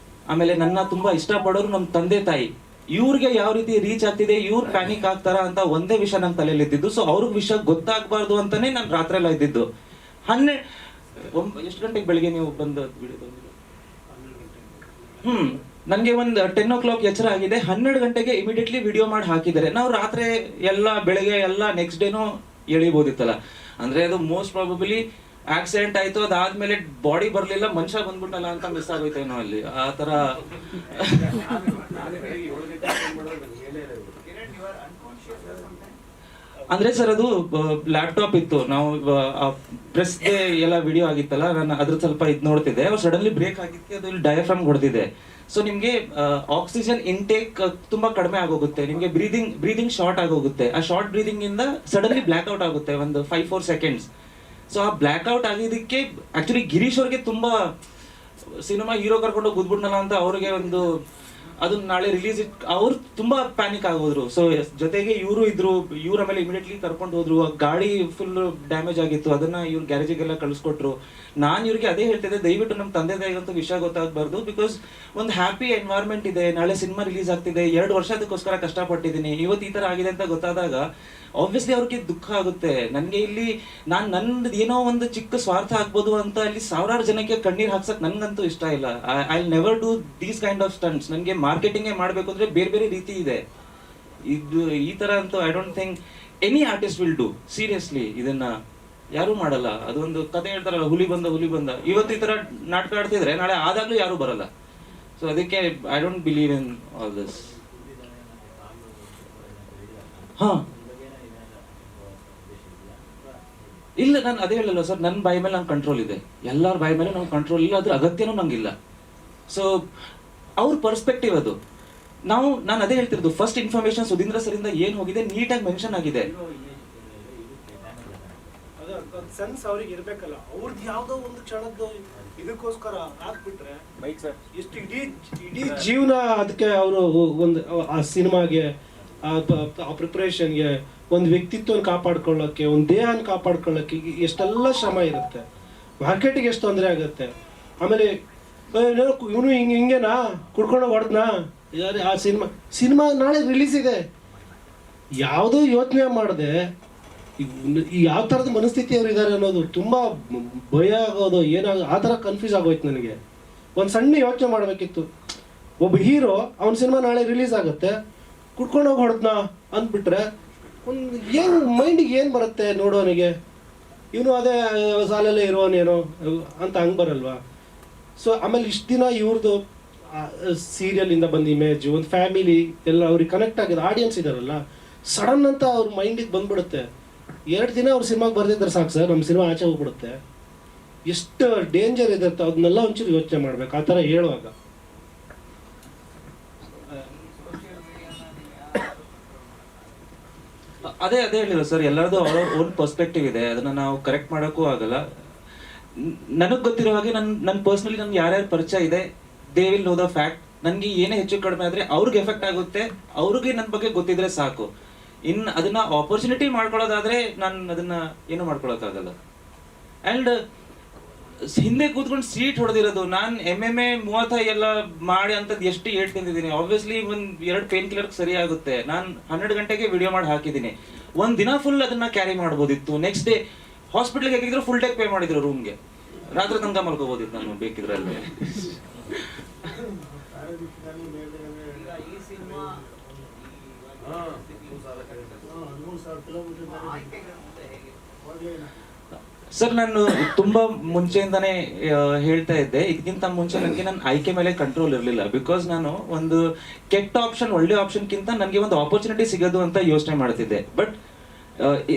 ಆಮೇಲೆ ನನ್ನ ತುಂಬಾ ಇಷ್ಟಪಡೋರು ನಮ್ಮ ತಂದೆ ತಾಯಿ, ಇವ್ರಿಗೆ ಯಾವ ರೀತಿ ರೀಚ್ ಆಗ್ತಿದೆ, ಇವ್ರು ಪ್ಯಾನಿಕ್ ಆಗ್ತಾರ ಅಂತ ಒಂದೇ ವಿಷಯ ನನ್ನ ತಲೆಯಲ್ಲಿ ಇದ್ದಿದ್ದು. ಸೊ ಅವ್ರಿಗೆ ವಿಷಯ ಗೊತ್ತಾಗಬಾರ್ದು ಅಂತಾನೆ ನಾನು ರಾತ್ರಿ ಎಲ್ಲ ಇದ್ದಿದ್ದು. ಎಷ್ಟು ಗಂಟೆಗೆ ಬೆಳಿಗ್ಗೆ ನೀವು ಬಂದು ವಿಡಿಯೋ ಬಂದಿದ್ದು? ನನಗೆ ಒಂದು 10 o'clock ಎಚ್ಚರ ಆಗಿದೆ, 12 ಗಂಟೆಗೆ ಇಮಿಡಿಯೇಟ್ಲಿ ವಿಡಿಯೋ ಮಾಡಿ ಹಾಕಿದ್ದಾರೆ. ನಾವು ರಾತ್ರಿ ಎಲ್ಲ ಬೆಳಗ್ಗೆ ಎಲ್ಲ ನೆಕ್ಸ್ಟ್ ಡೇನು ಎಳಿಬೋದಿತ್ತಲ್ಲ. ಅಂದ್ರೆ ಅದು ಮೋಸ್ಟ್ ಪ್ರಾಬಬಲಿ ಆಕ್ಸಿಡೆಂಟ್ ಆಯ್ತು, ಅದಾದ್ಮೇಲೆ ಬಾಡಿ ಬರ್ಲಿಲ್ಲ, ಮನುಷ್ಯ ಬಂದ್ಬಿಟ್ಟಲ್ಲ ಅಂತ ಮಿಸ್ ಆಗೋಯ್ತೇನೋ ಅಲ್ಲಿ, ಆ ತರ. ಅಂದ್ರೆ ಸರ್ ಅದು ಲ್ಯಾಪ್ಟಾಪ್ ಇತ್ತು, ನಾವು ಪ್ರೆಸ್ ಎಲ್ಲ ವಿಡಿಯೋ ಆಗಿತ್ತಲ್ಲ, ನಾನು ಅದ್ರ ಸ್ವಲ್ಪ ಇದು ನೋಡ್ತಿದ್ದೆ, ಅವ್ರು ಸಡನ್ಲಿ ಬ್ರೇಕ್ ಆಗಿತ್ತು, ಅದು ಡಯಾಫ್ರಾಮ್ ಹೊಡೆದಿದೆ. ಸೊ ನಿಮ್ಗೆ ಆಕ್ಸಿಜನ್ ಇಂಟೇಕ್ ತುಂಬಾ ಕಡಿಮೆ ಆಗೋಗುತ್ತೆ, ನಿಮ್ಗೆ ಬ್ರೀದಿಂಗ್ ಶಾರ್ಟ್ ಆಗೋಗುತ್ತೆ. ಆ ಶಾರ್ಟ್ ಬ್ರೀದಿಂಗ್ ಇಂದ ಸಡನ್ಲಿ ಬ್ಲ್ಯಾಕ್ ಔಟ್ ಆಗುತ್ತೆ ಒಂದು 5-4 seconds. ಸೊ ಆ ಬ್ಲ್ಯಾಕ್ ಔಟ್ ಆಗಿದ್ದಕ್ಕೆ ಆಕ್ಚುಲಿ ಗಿರೀಶ್ ಅವ್ರಿಗೆ ತುಂಬಾ ಸಿನಿಮಾ ಹೀರೋ ಕರ್ಕೊಂಡು ಕೂತ್ಬಿಟ್ನಲ್ಲ ಅಂತ ಅವ್ರಿಗೆ ಒಂದು, ಅದು ನಾಳೆ ರಿಲೀಸ್ ಅವ್ರು ತುಂಬಾ ಪ್ಯಾನಿಕ್ ಆಗೋದ್ರು. ಸೊ ಜೊತೆಗೆ ಇವರು ಇದ್ರು, ಇವ್ರ ಆಮೇಲೆ ಇಮಿಡಿಯೇಟ್ಲಿ ಕರ್ಕೊಂಡು ಹೋದ್ರು. ಗಾಡಿ ಫುಲ್ ಡ್ಯಾಮೇಜ್ ಆಗಿತ್ತು, ಅದನ್ನ ಇವ್ರು ಗ್ಯಾರೇಜಿಗೆಲ್ಲ ಕಳಿಸ್ಕೊಟ್ರು. ನಾನು ಇವ್ರಿಗೆ ಅದೇ ಹೇಳ್ತಿದ್ದೆ, ದಯವಿಟ್ಟು ನಮ್ಮ ತಂದೆ ತಾಯಿಗಂತೂ ವಿಷಯ ಗೊತ್ತಾಗಬಾರ್ದು, ಬಿಕಾಸ್ ಒಂದು ಹ್ಯಾಪಿ ಎನ್ವೈರ್ಮೆಂಟ್ ಇದೆ, ನಾಳೆ ಸಿನಿಮಾ ರಿಲೀಸ್ ಆಗ್ತಿದೆ, 2 ವರ್ಷ ಅದಕ್ಕೋಸ್ಕರ ಕಷ್ಟಪಟ್ಟಿದ್ದೀನಿ, ಇವತ್ತು ಈ ತರ ಆಗಿದೆ ಅಂತ ಗೊತ್ತಾದಾಗ ಆಬ್ವಿಯಸ್ಲಿ ಅವ್ರಿಗೆ ದುಃಖ ಆಗುತ್ತೆ. ನನಗೆ ಇಲ್ಲಿ ನಂದು ಏನೋ ಒಂದು ಚಿಕ್ಕ ಸ್ವಾರ್ಥ ಆಗ್ಬೋದು ಅಂತ ಅಲ್ಲಿ 1000 ಜನಕ್ಕೆ ಕಣ್ಣೀರ್ ಹಾಕ್ಸಕ್ ನನ್ಗಂತೂ ಇಷ್ಟ ಇಲ್ಲ. I never do these kind of stunts. ನನಗೆ ಮಾರ್ಕೆಟಿಂಗ್ ಮಾಡ್ಬೇಕು ಅಂದ್ರೆ ಬೇರೆ ಬೇರೆ ರೀತಿ ಇದೆ, ಇದು ಈ ತರ ಅಂತೂ I don't think any artist will do. Seriously ಇದನ್ನ ಯಾರು ಮಾಡಲ್ಲ. ಅದೊಂದು ಕತೆ ಹೇಳ್ತಾರಲ್ಲ, ಹುಲಿ ಬಂದ, ಇವತ್ತು ಈ ತರ ನಾಟಕ ಆಡ್ತಿದ್ರೆ ನಾಳೆ ಆದಾಗ್ಲೂ ಯಾರು ಬರಲ್ಲ. ಸೊ ಅದಕ್ಕೆ I don't believe in all this. ಹಾ ಇಲ್ಲ, ನಾನು ಅದೇ ಹೇಳಲ್ಲ ಸರ್, ನನ್ನ ಬಾಯಿ ಮೇಲೆ ನಂಗೆ ಕಂಟ್ರೋಲ್ ಇದೆ, ಎಲ್ಲರ ಬಾಯಿ ಮೇಲೆ ನಂಗೆ ಕಂಟ್ರೋಲ್ ಇಲ್ಲ, ಅದ್ರ ಅಗತ್ಯನೂ ನಂಗಿಲ್ಲ. ಸೊ ಅವ್ರ ಪರ್ಸ್ಪೆಕ್ಟಿವ್ ಅದು. ನಾನು ಅದೇ ಹೇಳ್ತಿರೋದು, ಫಸ್ಟ್ ಇನ್ಫಾರ್ಮೇಶನ್ ಸುಧೀಂದ್ರ ಸರ್ ಇಂದ ಏನ್ ಹೋಗಿದೆ ನೀಟಾಗಿ ಮೆನ್ಷನ್ ಆಗಿದೆ. ಸೆನ್ಸ್ ಅವ್ರಿಗೆ ಇರ್ಬೇಕಲ್ಲ, ಅವ್ರದ್ದು ಯಾವ್ದೋ ಒಂದು ಕ್ಷಣದ್ದು ಇದಕ್ಕೋಸ್ಕರ ಹಾಕ್ಬಿಟ್ರೆ ಎಷ್ಟು ಇಡೀ ಜೀವನ ಅದಕ್ಕೆ ಅವರು ಒಂದು ಆ ಸಿನಿಮಾಗೆ, ಆ ಪ್ರಿಪರೇಷನ್ಗೆ, ಒಂದು ವ್ಯಕ್ತಿತ್ವನ ಕಾಪಾಡ್ಕೊಳ್ಳೋಕ್ಕೆ, ಒಂದು ದೇಹನ ಕಾಪಾಡ್ಕೊಳ್ಳೋಕ್ಕೆ ಎಷ್ಟೆಲ್ಲ ಶ್ರಮ ಇರುತ್ತೆ. ಮಾರ್ಕೆಟಿಗೆ ಎಷ್ಟು ತೊಂದರೆ ಆಗುತ್ತೆ. ಆಮೇಲೆ ಇವನು ಹಿಂಗೇನಾ ಕುಡ್ಕೊಂಡು ಹೊಡೆದ್ನಾ, ಆ ಸಿನಿಮಾ ನಾಳೆ ರಿಲೀಸ್ ಇದೆ, ಯಾವುದೋ ಯೋಚನೆ ಮಾಡದೆ ಯಾವ ಥರದ ಮನಸ್ಥಿತಿ ಅವ್ರು ಇದ್ದಾರೆ ಅನ್ನೋದು ತುಂಬ ಭಯ ಆಗೋದು, ಆ ಥರ ಕನ್ಫ್ಯೂಸ್ ಆಗೋಯ್ತು ನನಗೆ. ಒಂದು ಸಣ್ಣ ಯೋಚನೆ ಮಾಡಬೇಕಿತ್ತು. ಒಬ್ಬ ಹೀರೋ ಅವನ ಸಿನಿಮಾ ನಾಳೆ ರಿಲೀಸ್ ಆಗುತ್ತೆ, ಕುಡ್ಕೊಂಡು ಹೋಗಿ ಹೊಡೆದ್ನಾ ಅಂದ್ಬಿಟ್ರೆ ಒಂದು ಏನು ಮೈಂಡಿಗೆ ಏನು ಬರುತ್ತೆ ನೋಡೋನಿಗೆ, ಇವನು ಅದೇ ಸಾಲಲ್ಲೇ ಇರೋನೇನೋ ಅಂತ ಹಂಗೆ ಬರಲ್ವಾ. ಸೊ ಆಮೇಲೆ ಇಷ್ಟು ದಿನ ಇವ್ರದ್ದು ಸೀರಿಯಲಿಂದ ಬಂದ ಇಮೇಜ್, ಒಂದು ಫ್ಯಾಮಿಲಿ ಎಲ್ಲ ಅವ್ರಿಗೆ ಕನೆಕ್ಟ್ ಆಗಿದೆ, ಆಡಿಯನ್ಸ್ ಇದಾರಲ್ಲ, ಸಡನ್ ಅಂತ ಅವ್ರ ಮೈಂಡಿಗೆ ಬಂದ್ಬಿಡುತ್ತೆ. 2 ದಿನ ಅವ್ರ ಸಿನಿಮಾಗೆ ಬರ್ದಿದ್ರೆ ಸಾಕು ಸರ್, ನಮ್ಮ ಸಿನಿಮಾ ಆಚೆ ಹೋಗ್ಬಿಡುತ್ತೆ. ಎಷ್ಟು ಡೇಂಜರ್ ಇದೆ ಅಂತ ಅದನ್ನೆಲ್ಲ ಒಂಚೂರು ಯೋಚನೆ ಮಾಡ್ಬೇಕು ಆ ಥರ ಹೇಳುವಾಗ. ಅದೇ ಹೇಳಿಲ್ಲ ಸರ್, ಎಲ್ಲರದು ಅವರ ಓನ್ ಪರ್ಸ್ಪೆಕ್ಟಿವ್ ಇದೆ, ಅದನ್ನ ನಾವು ಕರೆಕ್ಟ್ ಮಾಡೋಕ್ಕೂ ಆಗಲ್ಲ. ನನಗೆ ಗೊತ್ತಿರೋ ಹಾಗೆ ನನ್ನ ಪರ್ಸನಲಿ ನನ್ಗೆ ಯಾರ್ಯಾರು ಪರಿಚಯ ಇದೆ, they will know the fact. ನನಗೆ ಏನೇ ಹೆಚ್ಚು ಕಡಿಮೆ ಆದ್ರೆ ಅವ್ರಿಗೆ ಎಫೆಕ್ಟ್ ಆಗುತ್ತೆ, ಅವ್ರಿಗೆ ನನ್ನ ಬಗ್ಗೆ ಗೊತ್ತಿದ್ರೆ ಸಾಕು. ಅದನ್ನ ಆಪರ್ಚುನಿಟಿ ಮಾಡ್ಕೊಳ್ಳೋದಾದ್ರೆ ನಾನು ಅದನ್ನ ಏನು ಮಾಡ್ಕೊಳಕ್ಕಾಗಲ್ಲ. ಅಂಡ್ ಹಿಂದೆ ಕೂತ್ಕೊಂಡು ಸೀಟ್ ಹೊಡೆದಿರೋದು. ನಾನು MMA 30 ಎಲ್ಲ ಮಾಡಿ ಅಂತದ್ದು ಎಷ್ಟು ಏಟ್ ತಿಂದಿದ್ದೀನಿ. ಆಬ್ವಿಯಸ್ಲಿ ಒಂದ್ 2 ಪೇನ್ ಕಿಲ್ಲರ್ ಸರಿ ಆಗುತ್ತೆ. ನಾನು 12 ಗಂಟೆಗೆ ವಿಡಿಯೋ ಮಾಡಿ ಹಾಕಿದ್ದೀನಿ. ಒಂದ್ ದಿನ ಫುಲ್ ಅದನ್ನ ಕ್ಯಾರಿ ಮಾಡ್ಬೋದಿತ್ತು. ನೆಕ್ಸ್ಟ್ ಡೇ ಹಾಸ್ಪಿಟ್ಲಿಗೆ ಹಾಕಿದ್ರು ಫುಲ್ ಟೇಕ್ ಪೇ ಮಾಡಿದ್ರು ರೂಮ್ಗೆ. ರಾತ್ರಿ ತನಕ ಮಲ್ಕೋಬೋದಿತ್ತು ನಾನು ಬೇಕಿದ್ರೆ ಅಲ್ಲಿ. ಈಗ ಈ ಸಿನಿಮಾ ಸರ್, ನಾನು ತುಂಬಾ ಮುಂಚೆಯಿಂದಾನೇ ಹೇಳ್ತಾ ಇದ್ದೆ, ಇದಕ್ಕಿಂತ ಮುಂಚೆ ನನಗೆ ನನ್ನ ಆಯ್ಕೆ ಮೇಲೆ ಕಂಟ್ರೋಲ್ ಇರಲಿಲ್ಲ. ಬಿಕಾಸ್ ನಾನು ಒಂದು ಕೆಟ್ಟ ಆಪ್ಷನ್ ಒಳ್ಳೆ ಆಪ್ಷನ್ಗಿಂತ ನನಗೆ ಒಂದು ಆಪರ್ಚುನಿಟಿ ಸಿಗೋದು ಅಂತ ಯೋಚನೆ ಮಾಡ್ತಿದ್ದೆ. ಬಟ್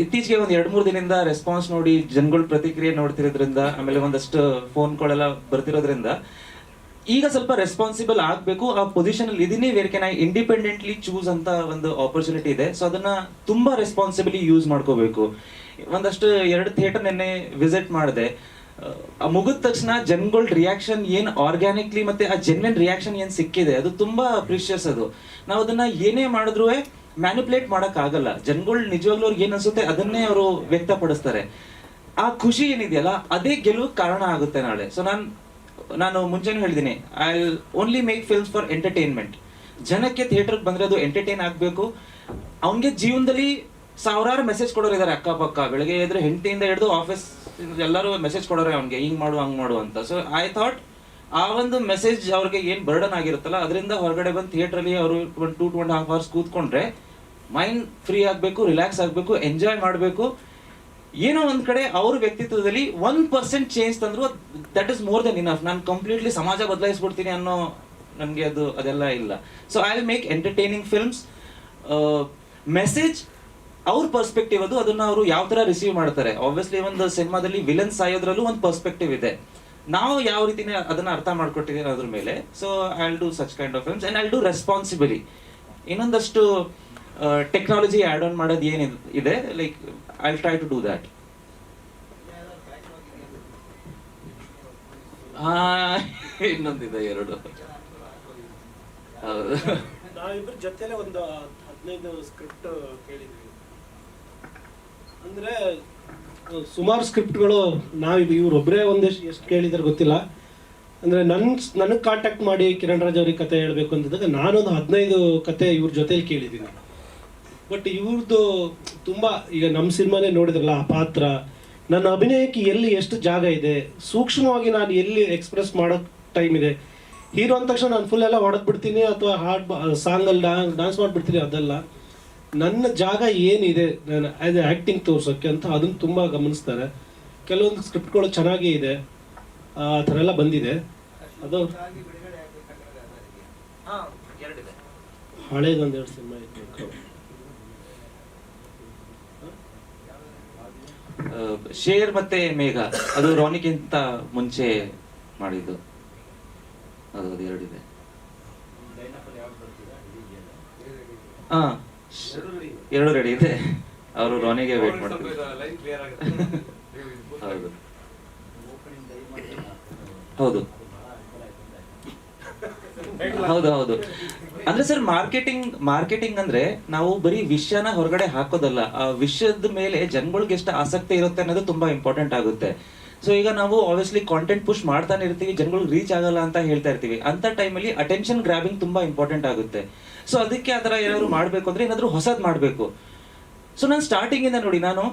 ಇತ್ತೀಚೆಗೆ ಒಂದು 2-3 ದಿನದಿಂದ ರೆಸ್ಪಾನ್ಸ್ ನೋಡಿ, ಜನಗಳ ಪ್ರತಿಕ್ರಿಯೆ ನೋಡ್ತಿರೋದ್ರಿಂದ, ಆಮೇಲೆ ಒಂದಷ್ಟು ಫೋನ್ ಕಾಲ್ ಬರ್ತಿರೋದ್ರಿಂದ ಈಗ ಸ್ವಲ್ಪ ರೆಸ್ಪಾನ್ಸಿಬಲ್ ಆಗಬೇಕು. ಆ ಪೊಸಿಷನ್ ಅಲ್ಲಿ ಇದೀನಿ, where can I independently choose ಅಂತ ಒಂದು ಆಪರ್ಚುನಿಟಿ ಇದೆ. ಸೊ ಅದನ್ನ ತುಂಬಾ ರೆಸ್ಪಾನ್ಸಿಬಲಿ ಯೂಸ್ ಮಾಡ್ಕೋಬೇಕು. ಒಂದಷ್ಟು 2 ಥಿಯೇಟರ್ ನೆನ್ನೆ ವಿಸಿಟ್ ಮಾಡಿದೆ. ಮುಗಿದ ತಕ್ಷಣ ಜನಗಳ ರಿಯಾಕ್ಷನ್ ಏನ್ ಆರ್ಗ್ಯಾನಿಕ್ಲಿ ಮತ್ತೆ ಆ ಜೆನ್ಯನ್ ರಿಯಾಕ್ಷನ್ ಏನ್ ಸಿಕ್ಕಿದೆ ಅದು ತುಂಬಾ ಪ್ರಿಷಿಯಸ್. ಅದು ನಾವು ಅದನ್ನ ಏನೇ ಮಾಡಿದ್ರು ಮ್ಯಾನಿಪುಲೇಟ್ ಮಾಡಕ್ ಆಗಲ್ಲ. ಜನಗಳು ನಿಜವಾಗ್ಲೂ ಅವ್ರಿಗೆ ಏನ್ ಅನ್ಸುತ್ತೆ ಅದನ್ನೇ ಅವರು ವ್ಯಕ್ತಪಡಿಸ್ತಾರೆ. ಆ ಖುಷಿ ಏನಿದೆಯಲ್ಲ ಅದೇ ಗೆಲುವು ಕಾರಣ ಆಗುತ್ತೆ ನಾಳೆ. ಸೊ ನಾನು ಮುಂಚೆನೂ ಹೇಳಿದ್ದೀನಿ, I will only make films for entertainment. ಜನಕ್ಕೆ ಥಿಯೇಟರ್ಗೆ ಬಂದ್ರೆ ಅದು ಎಂಟರ್ಟೈನ್ ಆಗಬೇಕು. ಅವನಿಗೆ ಜೀವನದಲ್ಲಿ ಸಾವಿರಾರು ಮೆಸೇಜ್ ಕೊಡೋರು ಇದ್ದಾರೆ ಅಕ್ಕಪಕ್ಕ. ಬೆಳಗ್ಗೆ ಎದ್ರೆ ಹೆಂಡತಿಯಿಂದ ಹಿಡಿದು ಆಫೀಸ್ ಎಲ್ಲರೂ ಮೆಸೇಜ್ ಕೊಡೋರೆ ಅವ್ನಿಗೆ, ಹಿಂಗ್ ಮಾಡು ಹಂಗ್ ಮಾಡು ಅಂತ. ಸೊ ಐ ಥಾಟ್ ಆ ಒಂದು ಮೆಸೇಜ್ ಅವ್ರಿಗೆ ಏನ್ ಬರ್ಡನ್ ಆಗಿರುತ್ತಲ್ಲ ಅದರಿಂದ ಹೊರಗಡೆ ಬಂದು ಥಿಯೇಟ್ರಲ್ಲಿ ಅವರು 2.5 hours ಕೂತ್ಕೊಂಡ್ರೆ ಮೈಂಡ್ ಫ್ರೀ ಆಗಬೇಕು, ರಿಲ್ಯಾಕ್ಸ್ ಆಗಬೇಕು, ಎಂಜಾಯ್ ಮಾಡಬೇಕು. ಏನೋ ಒಂದ್ ಕಡೆ ಅವ್ರ ವ್ಯಕ್ತಿತ್ವದಲ್ಲಿ 1% ಚೇಂಜ್ ತಂದ್ರು that is more than enough. ನಾನು ಕಂಪ್ಲೀಟ್ಲಿ ಸಮಾಜ ಬದಲಾಯಿಸ್ಬಿಡ್ತೀನಿ ಅನ್ನೋ ನನಗೆ ಅದೆಲ್ಲ ಇಲ್ಲ. So I will make entertaining films. Message ಅವ್ರ ಪರ್ಸ್ಪೆಕ್ಟಿವ್ ಅದನ್ನ ಅವರು ಯಾವ ತರ ರಿಸೀವ್ ಮಾಡ್ತಾರೆ. ಆಬ್ವಿಯಸ್ಲಿ ಒಂದು ಸಿನಿಮಾದಲ್ಲಿ ವಿಲನ್ ಸಾಯೋದ್ರಲ್ಲೂ ಒಂದು ಪರ್ಸ್ಪೆಕ್ಟಿವ್ ಇದೆ. ನಾವು ಯಾವ ರೀತಿನೇ ಅದನ್ನ ಅರ್ಥ ಮಾಡ್ಕೊಟ್ಟಿದ್ದೀವಿ ಅದ್ರ ಮೇಲೆ. So I will do such kind of films and I will do responsibly. ಇನ್ನೊಂದಷ್ಟು ಟೆಕ್ನಾಲಜಿ ಆಡ್ ಆನ್ ಮಾಡೋದು ಏನಿದೆ, like I will try to do that. ಇನ್ನೊಂದಿದೆ 2. ಹೌದು, ನಾವಿಬ್ಬರ ಜೊತೆಲೆ ಒಂದು 15 ಸ್ಕ್ರಿಪ್ಟ್ ಕೇಳಿದ್ವಿ. ಅಂದ್ರೆ ಸುಮಾರು ಸ್ಕ್ರಿಪ್ಟ್ಗಳು ಇವ್ರೊಬ್ಬರೇ ಎಷ್ಟು ಕೇಳಿದಾರೆ ಗೊತ್ತಿಲ್ಲ. ಅಂದ್ರೆ ನನಗೆ ಕಾಂಟ್ಯಾಕ್ಟ್ ಮಾಡಿ ಕಿರಣ್ ರಾಜ್ ಅವ್ರಿಗೆ ಕತೆ ಹೇಳ್ಬೇಕು ಅಂತಂದಾಗ ನಾನೊಂದು 15 ಕತೆ ಇವ್ರ ಜೊತೆಲಿ ಕೇಳಿದ್ದೀನಿ. ಬಟ್ ಇವ್ರದ್ದು ತುಂಬಾ, ಈಗ ನಮ್ಮ ಸಿನಿಮಾನೇ ನೋಡಿದ್ರಲ್ಲ, ಆ ಪಾತ್ರ, ನನ್ನ ಅಭಿನಯಕ್ಕೆ ಎಲ್ಲಿ ಎಷ್ಟು ಜಾಗ ಇದೆ, ಸೂಕ್ಷ್ಮವಾಗಿ ನಾನು ಎಲ್ಲಿ ಎಕ್ಸ್ಪ್ರೆಸ್ ಮಾಡೋ ಟೈಮ್ ಇದೆ. ಹೀರೋ ಅಂದ ತಕ್ಷಣ ನಾನು ಫುಲ್ ಎಲ್ಲ ಹೊಡೆದ್ಬಿಡ್ತೀನಿ ಅಥವಾ ಸಾಂಗಲ್ಲಿ ಡಾನ್ಸ್ ಮಾಡಿಬಿಡ್ತೀನಿ, ಅದಲ್ಲ. ನನ್ನ ಜಾಗ ಏನಿದೆ ನಾನು ಆ್ಯಸ್ ಎ ಆ್ಯಕ್ಟಿಂಗ್ ತೋರ್ಸೋಕ್ಕೆ ಅಂತ ಅದನ್ನು ತುಂಬ ಗಮನಿಸ್ತಾರೆ. ಕೆಲವೊಂದು ಸ್ಕ್ರಿಪ್ಟ್ಗಳು ಚೆನ್ನಾಗೇ ಇದೆ, ಆ ಥರ ಎಲ್ಲ ಬಂದಿದೆ. ಅದು ಹಳೇದೊಂದು 2 ಸಿನಿಮಾ ಇತ್ತು. ಶೇರ್ ಮತ್ತೆ ಮೇಘ, ಅದು ರಾನಿಗಿಂತ ಮುಂಚೆ ಮಾಡಿದ್ದು. ಅದು 2 ಇದೆ. ಹಾ, 2 ರೆಡಿ ಇದೆ. ಅವರು ರಾನಿಗೆ ವೇಟ್ ಮಾಡ್ತಾರೆ. ಹೌದು ಹೌದು ಹೌದು. ಅಂದ್ರೆ ಸರ್, ಮಾರ್ಕೆಟಿಂಗ್ ಅಂದ್ರೆ ನಾವು ಬರೀ ವಿಷಯನ ಹೊರಗಡೆ ಹಾಕೋದಲ್ಲ, ಆ ವಿಷಯದ ಮೇಲೆ ಜನಗಳಿಗೆ ಎಷ್ಟು ಆಸಕ್ತಿ ಇರುತ್ತೆ ಅನ್ನೋದು ತುಂಬಾ ಇಂಪಾರ್ಟೆಂಟ್ ಆಗುತ್ತೆ. ಸೊ ಈಗ ನಾವು ಆಬ್ವಿಯಸ್ಲಿ ಕಾಂಟೆಂಟ್ ಪುಷ್ ಮಾಡ್ತಾನೆ ಇರ್ತೀವಿ, ಜನಗಳಿಗೆ ರೀಚ್ ಆಗಲ್ಲ ಅಂತ ಹೇಳ್ತಾ ಇರ್ತೀವಿ. ಅಂತ ಟೈಮಲ್ಲಿ ಅಟೆನ್ಷನ್ ಗ್ರಾಬಿಂಗ್ ತುಂಬಾ ಇಂಪಾರ್ಟೆಂಟ್ ಆಗುತ್ತೆ. ಸೊ ಅದಕ್ಕೆ ಆ ಥರ ಏನಾದ್ರು ಮಾಡಬೇಕು ಅಂದ್ರೆ ಏನಾದ್ರು ಹೊಸದ್ ಮಾಡಬೇಕು. ಸೊ ನಾನು ಸ್ಟಾರ್ಟಿಂಗ್ ಇಂದ ನೋಡಿ, ನಾನು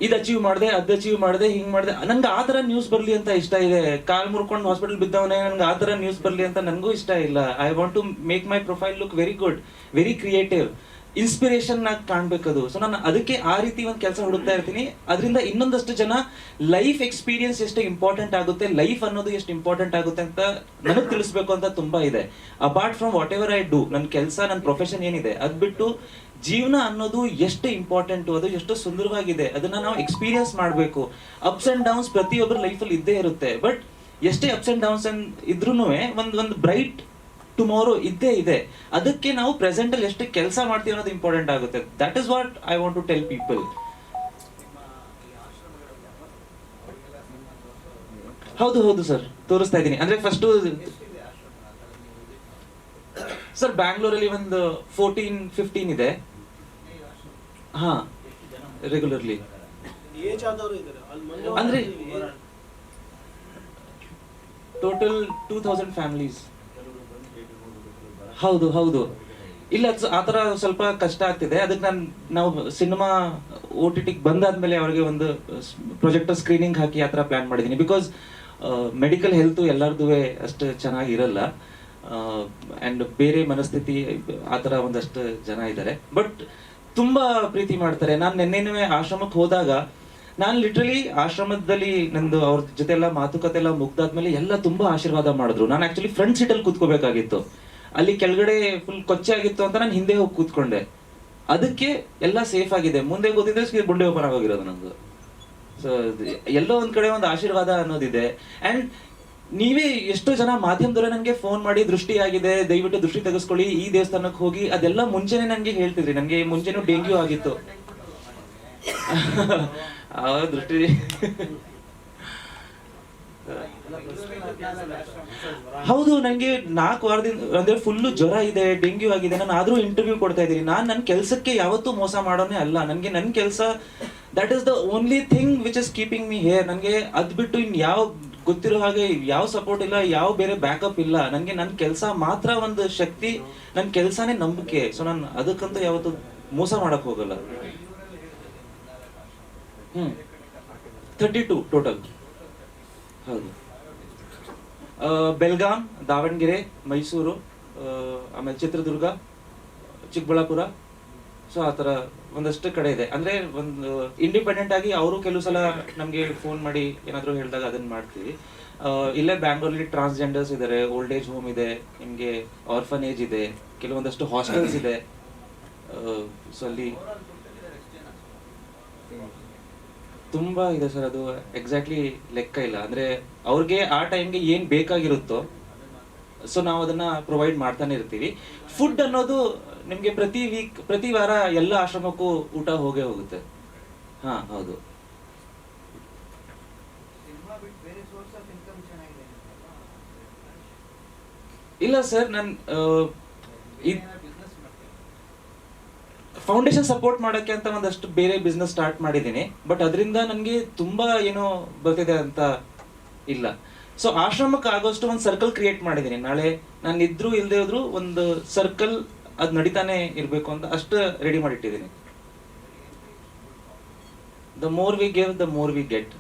ಇದು ಅಚೀವ್ ಮಾಡಿದೆ, ಅದು ಅಚೀವ್ ಮಾಡಿದೆ, ಹಿಂಗ್ ಮಾಡಿದೆ, ನಂಗೆ ಆ ಥರ ನ್ಯೂಸ್ ಬರಲಿ ಅಂತ ಇಷ್ಟ ಇದೆ. ಕಾಲ್ ಮುರ್ಕೊಂಡು ಹಾಸ್ಪಿಟಲ್ ಬಿದ್ದವನೇ, ನಂಗೆ ಆ ಥರ ನ್ಯೂಸ್ ಬರಲಿ ಅಂತ ನನಗೂ ಇಷ್ಟ ಇಲ್ಲ. I want to make my profile look very good, very creative, inspiration ಆಗಿ ಕಾಣ್ಬೇಕದು. ಸೊ ನಾನು ಅದಕ್ಕೆ ಆ ರೀತಿ ಒಂದು ಕೆಲಸ ಹುಡುಕ್ತಾ ಇರ್ತೀನಿ. ಅದರಿಂದ ಇನ್ನೊಂದಷ್ಟು ಜನ ಲೈಫ್ ಎಕ್ಸ್ಪೀರಿಯನ್ಸ್ ಎಷ್ಟು ಇಂಪಾರ್ಟೆಂಟ್ ಆಗುತ್ತೆ, ಲೈಫ್ ಅನ್ನೋದು ಎಷ್ಟು ಇಂಪಾರ್ಟೆಂಟ್ ಆಗುತ್ತೆ ಅಂತ ನನಗೆ ತಿಳಿಸ್ಬೇಕು ಅಂತ ತುಂಬಾ ಇದೆ. Apart from what ever I do, ನನ್ನ ಕೆಲಸ, ನನ್ನ ಪ್ರೊಫೆಷನ್ ಏನಿದೆ ಅದ್ ಬಿಟ್ಟು ಜೀವನ ಅನ್ನೋದು ಎಷ್ಟು ಇಂಪಾರ್ಟೆಂಟು, ಅದು ಎಷ್ಟು ಸುಂದರವಾಗಿದೆ, ಅದನ್ನ ನಾವು ಎಕ್ಸ್ಪೀರಿಯನ್ಸ್ ಮಾಡಬೇಕು. ಅಪ್ಸ್ ಅಂಡ್ ಡೌನ್ಸ್ ಪ್ರತಿಯೊಬ್ಬರ ಲೈಫಲ್ಲಿ ಇದ್ದೇ ಇರುತ್ತೆ. ಬಟ್ ಎಷ್ಟೇ ಅಪ್ಸ್ ಅಂಡ್ ಡೌನ್ಸ್ ಇದ್ರೂ ಒಂದು ಬ್ರೈಟ್ ಟುಮಾರೋ ಇದ್ದೇ ಇದೆ. ಅದಕ್ಕೆ ನಾವು ಪ್ರೆಸೆಂಟ್ ಅಲ್ಲಿ ಎಷ್ಟು ಕೆಲಸ ಮಾಡ್ತೀವಿ ಅನ್ನೋದು ಇಂಪಾರ್ಟೆಂಟ್ ಆಗುತ್ತೆ. That is what I want to tell people. ಹೌದು ಸರ್, ತೋರಿಸ್ತಾ ಇದ್ದೀನಿ. ಅಂದ್ರೆ ಫಸ್ಟ್ ಸರ್ ಬ್ಯಾಂಗ್ಳೂರಲ್ಲಿ ಒಂದು 14-15 ಇದೆ. ಹಾ, ರೆಗ್ಯುಲರ್ಲಿ. ಏಜ್ ಆದವರು ಇದ್ದಾರೆ ಅಂದ್ರೆ ಟೋಟಲ್ 2000 ಫ್ಯಾಮಿಲೀಸ್. ಹೌದು ಹೌದು. ಇಲ್ಲ ಆ ಥರ ಸ್ವಲ್ಪ ಕಷ್ಟ ಆಗ್ತಿದೆ. ಅದಕ್ಕೆ ನಾವು ಸಿನಿಮಾ OTT ಬಂದಾದ್ಮೇಲೆ ಅವ್ರಿಗೆ ಒಂದು ಪ್ರೊಜೆಕ್ಟರ್ ಸ್ಕ್ರೀನಿಂಗ್ ಹಾಕಿ ಆ ಥರ ಪ್ಲಾನ್ ಮಾಡಿದ್ದೀನಿ. ಬಿಕಾಸ್ ಮೆಡಿಕಲ್ ಹೆಲ್ತು ಎಲ್ಲರದ್ದು ಅಷ್ಟು ಚೆನ್ನಾಗಿರಲ್ಲ, ಆ್ಯಂಡ್ ಬೇರೆ ಮನಸ್ಥಿತಿ ಆ ಥರ ಒಂದಷ್ಟು ಜನ ಇದ್ದಾರೆ. ಬಟ್ ತುಂಬ ಪ್ರೀತಿ ಮಾಡ್ತಾರೆ. ನಾನು ನೆನ್ನೆನೇ ಆಶ್ರಮಕ್ಕೆ ಹೋದಾಗ ನಾನು ಲಿಟ್ರಲಿ ಆಶ್ರಮದಲ್ಲಿ ನಂದು ಅವ್ರ ಜೊತೆ ಎಲ್ಲ ಮಾತುಕತೆ ಎಲ್ಲ ಮುಗ್ದಾದ್ಮೇಲೆ ಎಲ್ಲ ತುಂಬ ಆಶೀರ್ವಾದ ಮಾಡಿದ್ರು. ನಾನು ಆ್ಯಕ್ಚುಲಿ ಫ್ರಂಟ್ ಸೀಟಲ್ಲಿ ಕೂತ್ಕೋಬೇಕಾಗಿತ್ತು, ಅಲ್ಲಿ ಕೆಳಗಡೆ ಫುಲ್ ಕೊಚ್ಚೆ ಆಗಿತ್ತು ಅಂತ ನಾನು ಹಿಂದೆ ಹೋಗಿ ಕೂತ್ಕೊಂಡೆ. ಅದಕ್ಕೆ ಎಲ್ಲ ಸೇಫ್ ಆಗಿದೆ. ಮುಂದೆ ಗೊತ್ತಿದ್ರೆ ಗುಂಡೆ ಓಪನ್ ಆಗೋಗಿರೋದು ನಂದು. ಸೊ ಎಲ್ಲೋ ಒಂದ್ ಕಡೆ ಒಂದು ಆಶೀರ್ವಾದ ಅನ್ನೋದಿದೆ. ಅಂಡ್ ನೀವೇ ಎಷ್ಟೋ ಜನ ಮಾಧ್ಯಮದವರೇ ನನಗೆ ಫೋನ್ ಮಾಡಿ ದೃಷ್ಟಿ ಆಗಿದೆ, ದಯವಿಟ್ಟು ದೃಷ್ಟಿ ತೆಗೆಸ್ಕೊಳ್ಳಿ, ಈ ದೇವಸ್ಥಾನಕ್ಕೆ ಹೋಗಿ, ಅದೆಲ್ಲ ಮುಂಚೆನೆ ನನಗೆ ಹೇಳ್ತಿದ್ರಿ. ನನಗೆ ಮುಂಚೆನೂ ಡೆಂಗ್ಯೂ ಆಗಿತ್ತು. ದೃಷ್ಟಿ ಹೌದು, ನಂಗೆ 4 ವಾರದಿಂದ ಅಂದ್ರೆ ಫುಲ್ಲು ಜ್ವರ ಇದೆ, ಡೆಂಗ್ಯೂ ಆಗಿದೆ. ನಾನು ಆದ್ರೂ ಇಂಟರ್ವ್ಯೂ ಕೊಡ್ತಾ ಇದ್ದೀನಿ. ನಾನು ನನ್ನ ಕೆಲಸಕ್ಕೆ ಯಾವತ್ತೂ ಮೋಸ ಮಾಡೋನೇ ಅಲ್ಲ. ನನಗೆ ನನ್ನ ಕೆಲಸ that is the only thing which is keeping me here. ನನಗೆ ಅದ್ ಬಿಟ್ಟು ಇನ್ ಯಾವ ಗೊತ್ತಿರೋ ಹಾಗೆ ಯಾವ ಸಪೋರ್ಟ್ ಇಲ್ಲ, ಯಾವ ಬೇರೆ ಬ್ಯಾಕಪ್ ಇಲ್ಲ. ನನಗೆ ನನ್ನ ಕೆಲಸ ಮಾತ್ರ ಒಂದು ಶಕ್ತಿ, ನನ್ನ ಕೆಲಸನೇ ನಂಬಿಕೆ. ಸೊ ನಾನು ಅದಕ್ಕಂತೂ ಯಾವತ್ತೂ ಮೋಸ ಮಾಡಕ್ ಹೋಗಲ್ಲ. 32 ಟೋಟಲ್. ಹೌದು. ಬೆಲ್ಗಾಂ, ದಾವಣಗೆರೆ, ಮೈಸೂರು, ಆಮೇಲೆ ಚಿತ್ರದುರ್ಗ, ಚಿಕ್ಕಬಳ್ಳಾಪುರ. ಸೊ ಆ ಥರ ಒಂದಷ್ಟು ಕಡೆ ಇದೆ. ಅಂದರೆ ಒಂದು ಇಂಡಿಪೆಂಡೆಂಟ್ ಆಗಿ ಅವರು ಕೆಲವು ಸಲ ನಮಗೆ ಫೋನ್ ಮಾಡಿ ಏನಾದರೂ ಹೇಳಿದಾಗ ಅದನ್ನು ಮಾಡ್ತೀವಿ. ಇಲ್ಲೇ ಬ್ಯಾಂಗ್ಳೂರಲ್ಲಿ ಟ್ರಾನ್ಸ್ಜೆಂಡರ್ಸ್ ಇದ್ದಾರೆ, ಓಲ್ಡ್ ಏಜ್ ಹೋಮ್ ಇದೆ, ನಿಮಗೆ ಆರ್ಫನೇಜ್ ಇದೆ, ಕೆಲವೊಂದಷ್ಟು ಹಾಸ್ಟೆಲ್ಸ್ ಇದೆ. ಸೊ ಅಲ್ಲಿ ತುಂಬ ಇದೆ ಸರ್. ಅದು ಎಕ್ಸಾಕ್ಟ್ಲಿ ಲೆಕ್ಕ ಇಲ್ಲ. ಅಂದರೆ ಅವ್ರಿಗೆ ಆ ಟೈಮ್ಗೆ ಏನು ಬೇಕಾಗಿರುತ್ತೋ ಸೊ ನಾವು ಅದನ್ನ ಪ್ರೊವೈಡ್ ಮಾಡ್ತಾನೆ ಇರ್ತೀವಿ. ಫುಡ್ ಅನ್ನೋದು ನಿಮಗೆ ಪ್ರತಿ ವಾರ ಎಲ್ಲ ಆಶ್ರಮಕ್ಕೂ ಊಟ ಹೋಗೇ ಹೋಗುತ್ತೆ. ಹಾ ಹೌದು. ಇಲ್ಲ ಸರ್, ನಾನು ಫೌಂಡೇಶನ್ ಸಪೋರ್ಟ್ ಮಾಡೋಕ್ಕೆ ಅಂತ ಒಂದಷ್ಟು ಬೇರೆ ಬಿಸ್ನೆಸ್ ಸ್ಟಾರ್ಟ್ ಮಾಡಿದ್ದೀನಿ. ಬಟ್ ಅದರಿಂದ ನನಗೆ ತುಂಬಾ ಏನೋ ಬರ್ತಿದೆ ಅಂತ ಇಲ್ಲ. ಸೊ ಆಶ್ರಮಕ್ಕೆ ಆಗೋಷ್ಟು ಒಂದು ಸರ್ಕಲ್ ಕ್ರಿಯೇಟ್ ಮಾಡಿದ್ದೀನಿ. ನಾಳೆ ನಾನು ಇದ್ರೂ ಇಲ್ಲದೆ ಹೋದ್ರು ಒಂದು ಸರ್ಕಲ್ ಅದು ನಡೀತಾನೆ ಇರಬೇಕು ಅಂತ ಅಷ್ಟು ರೆಡಿ ಮಾಡಿಟ್ಟಿದ್ದೀನಿ. The more we give, the more we get.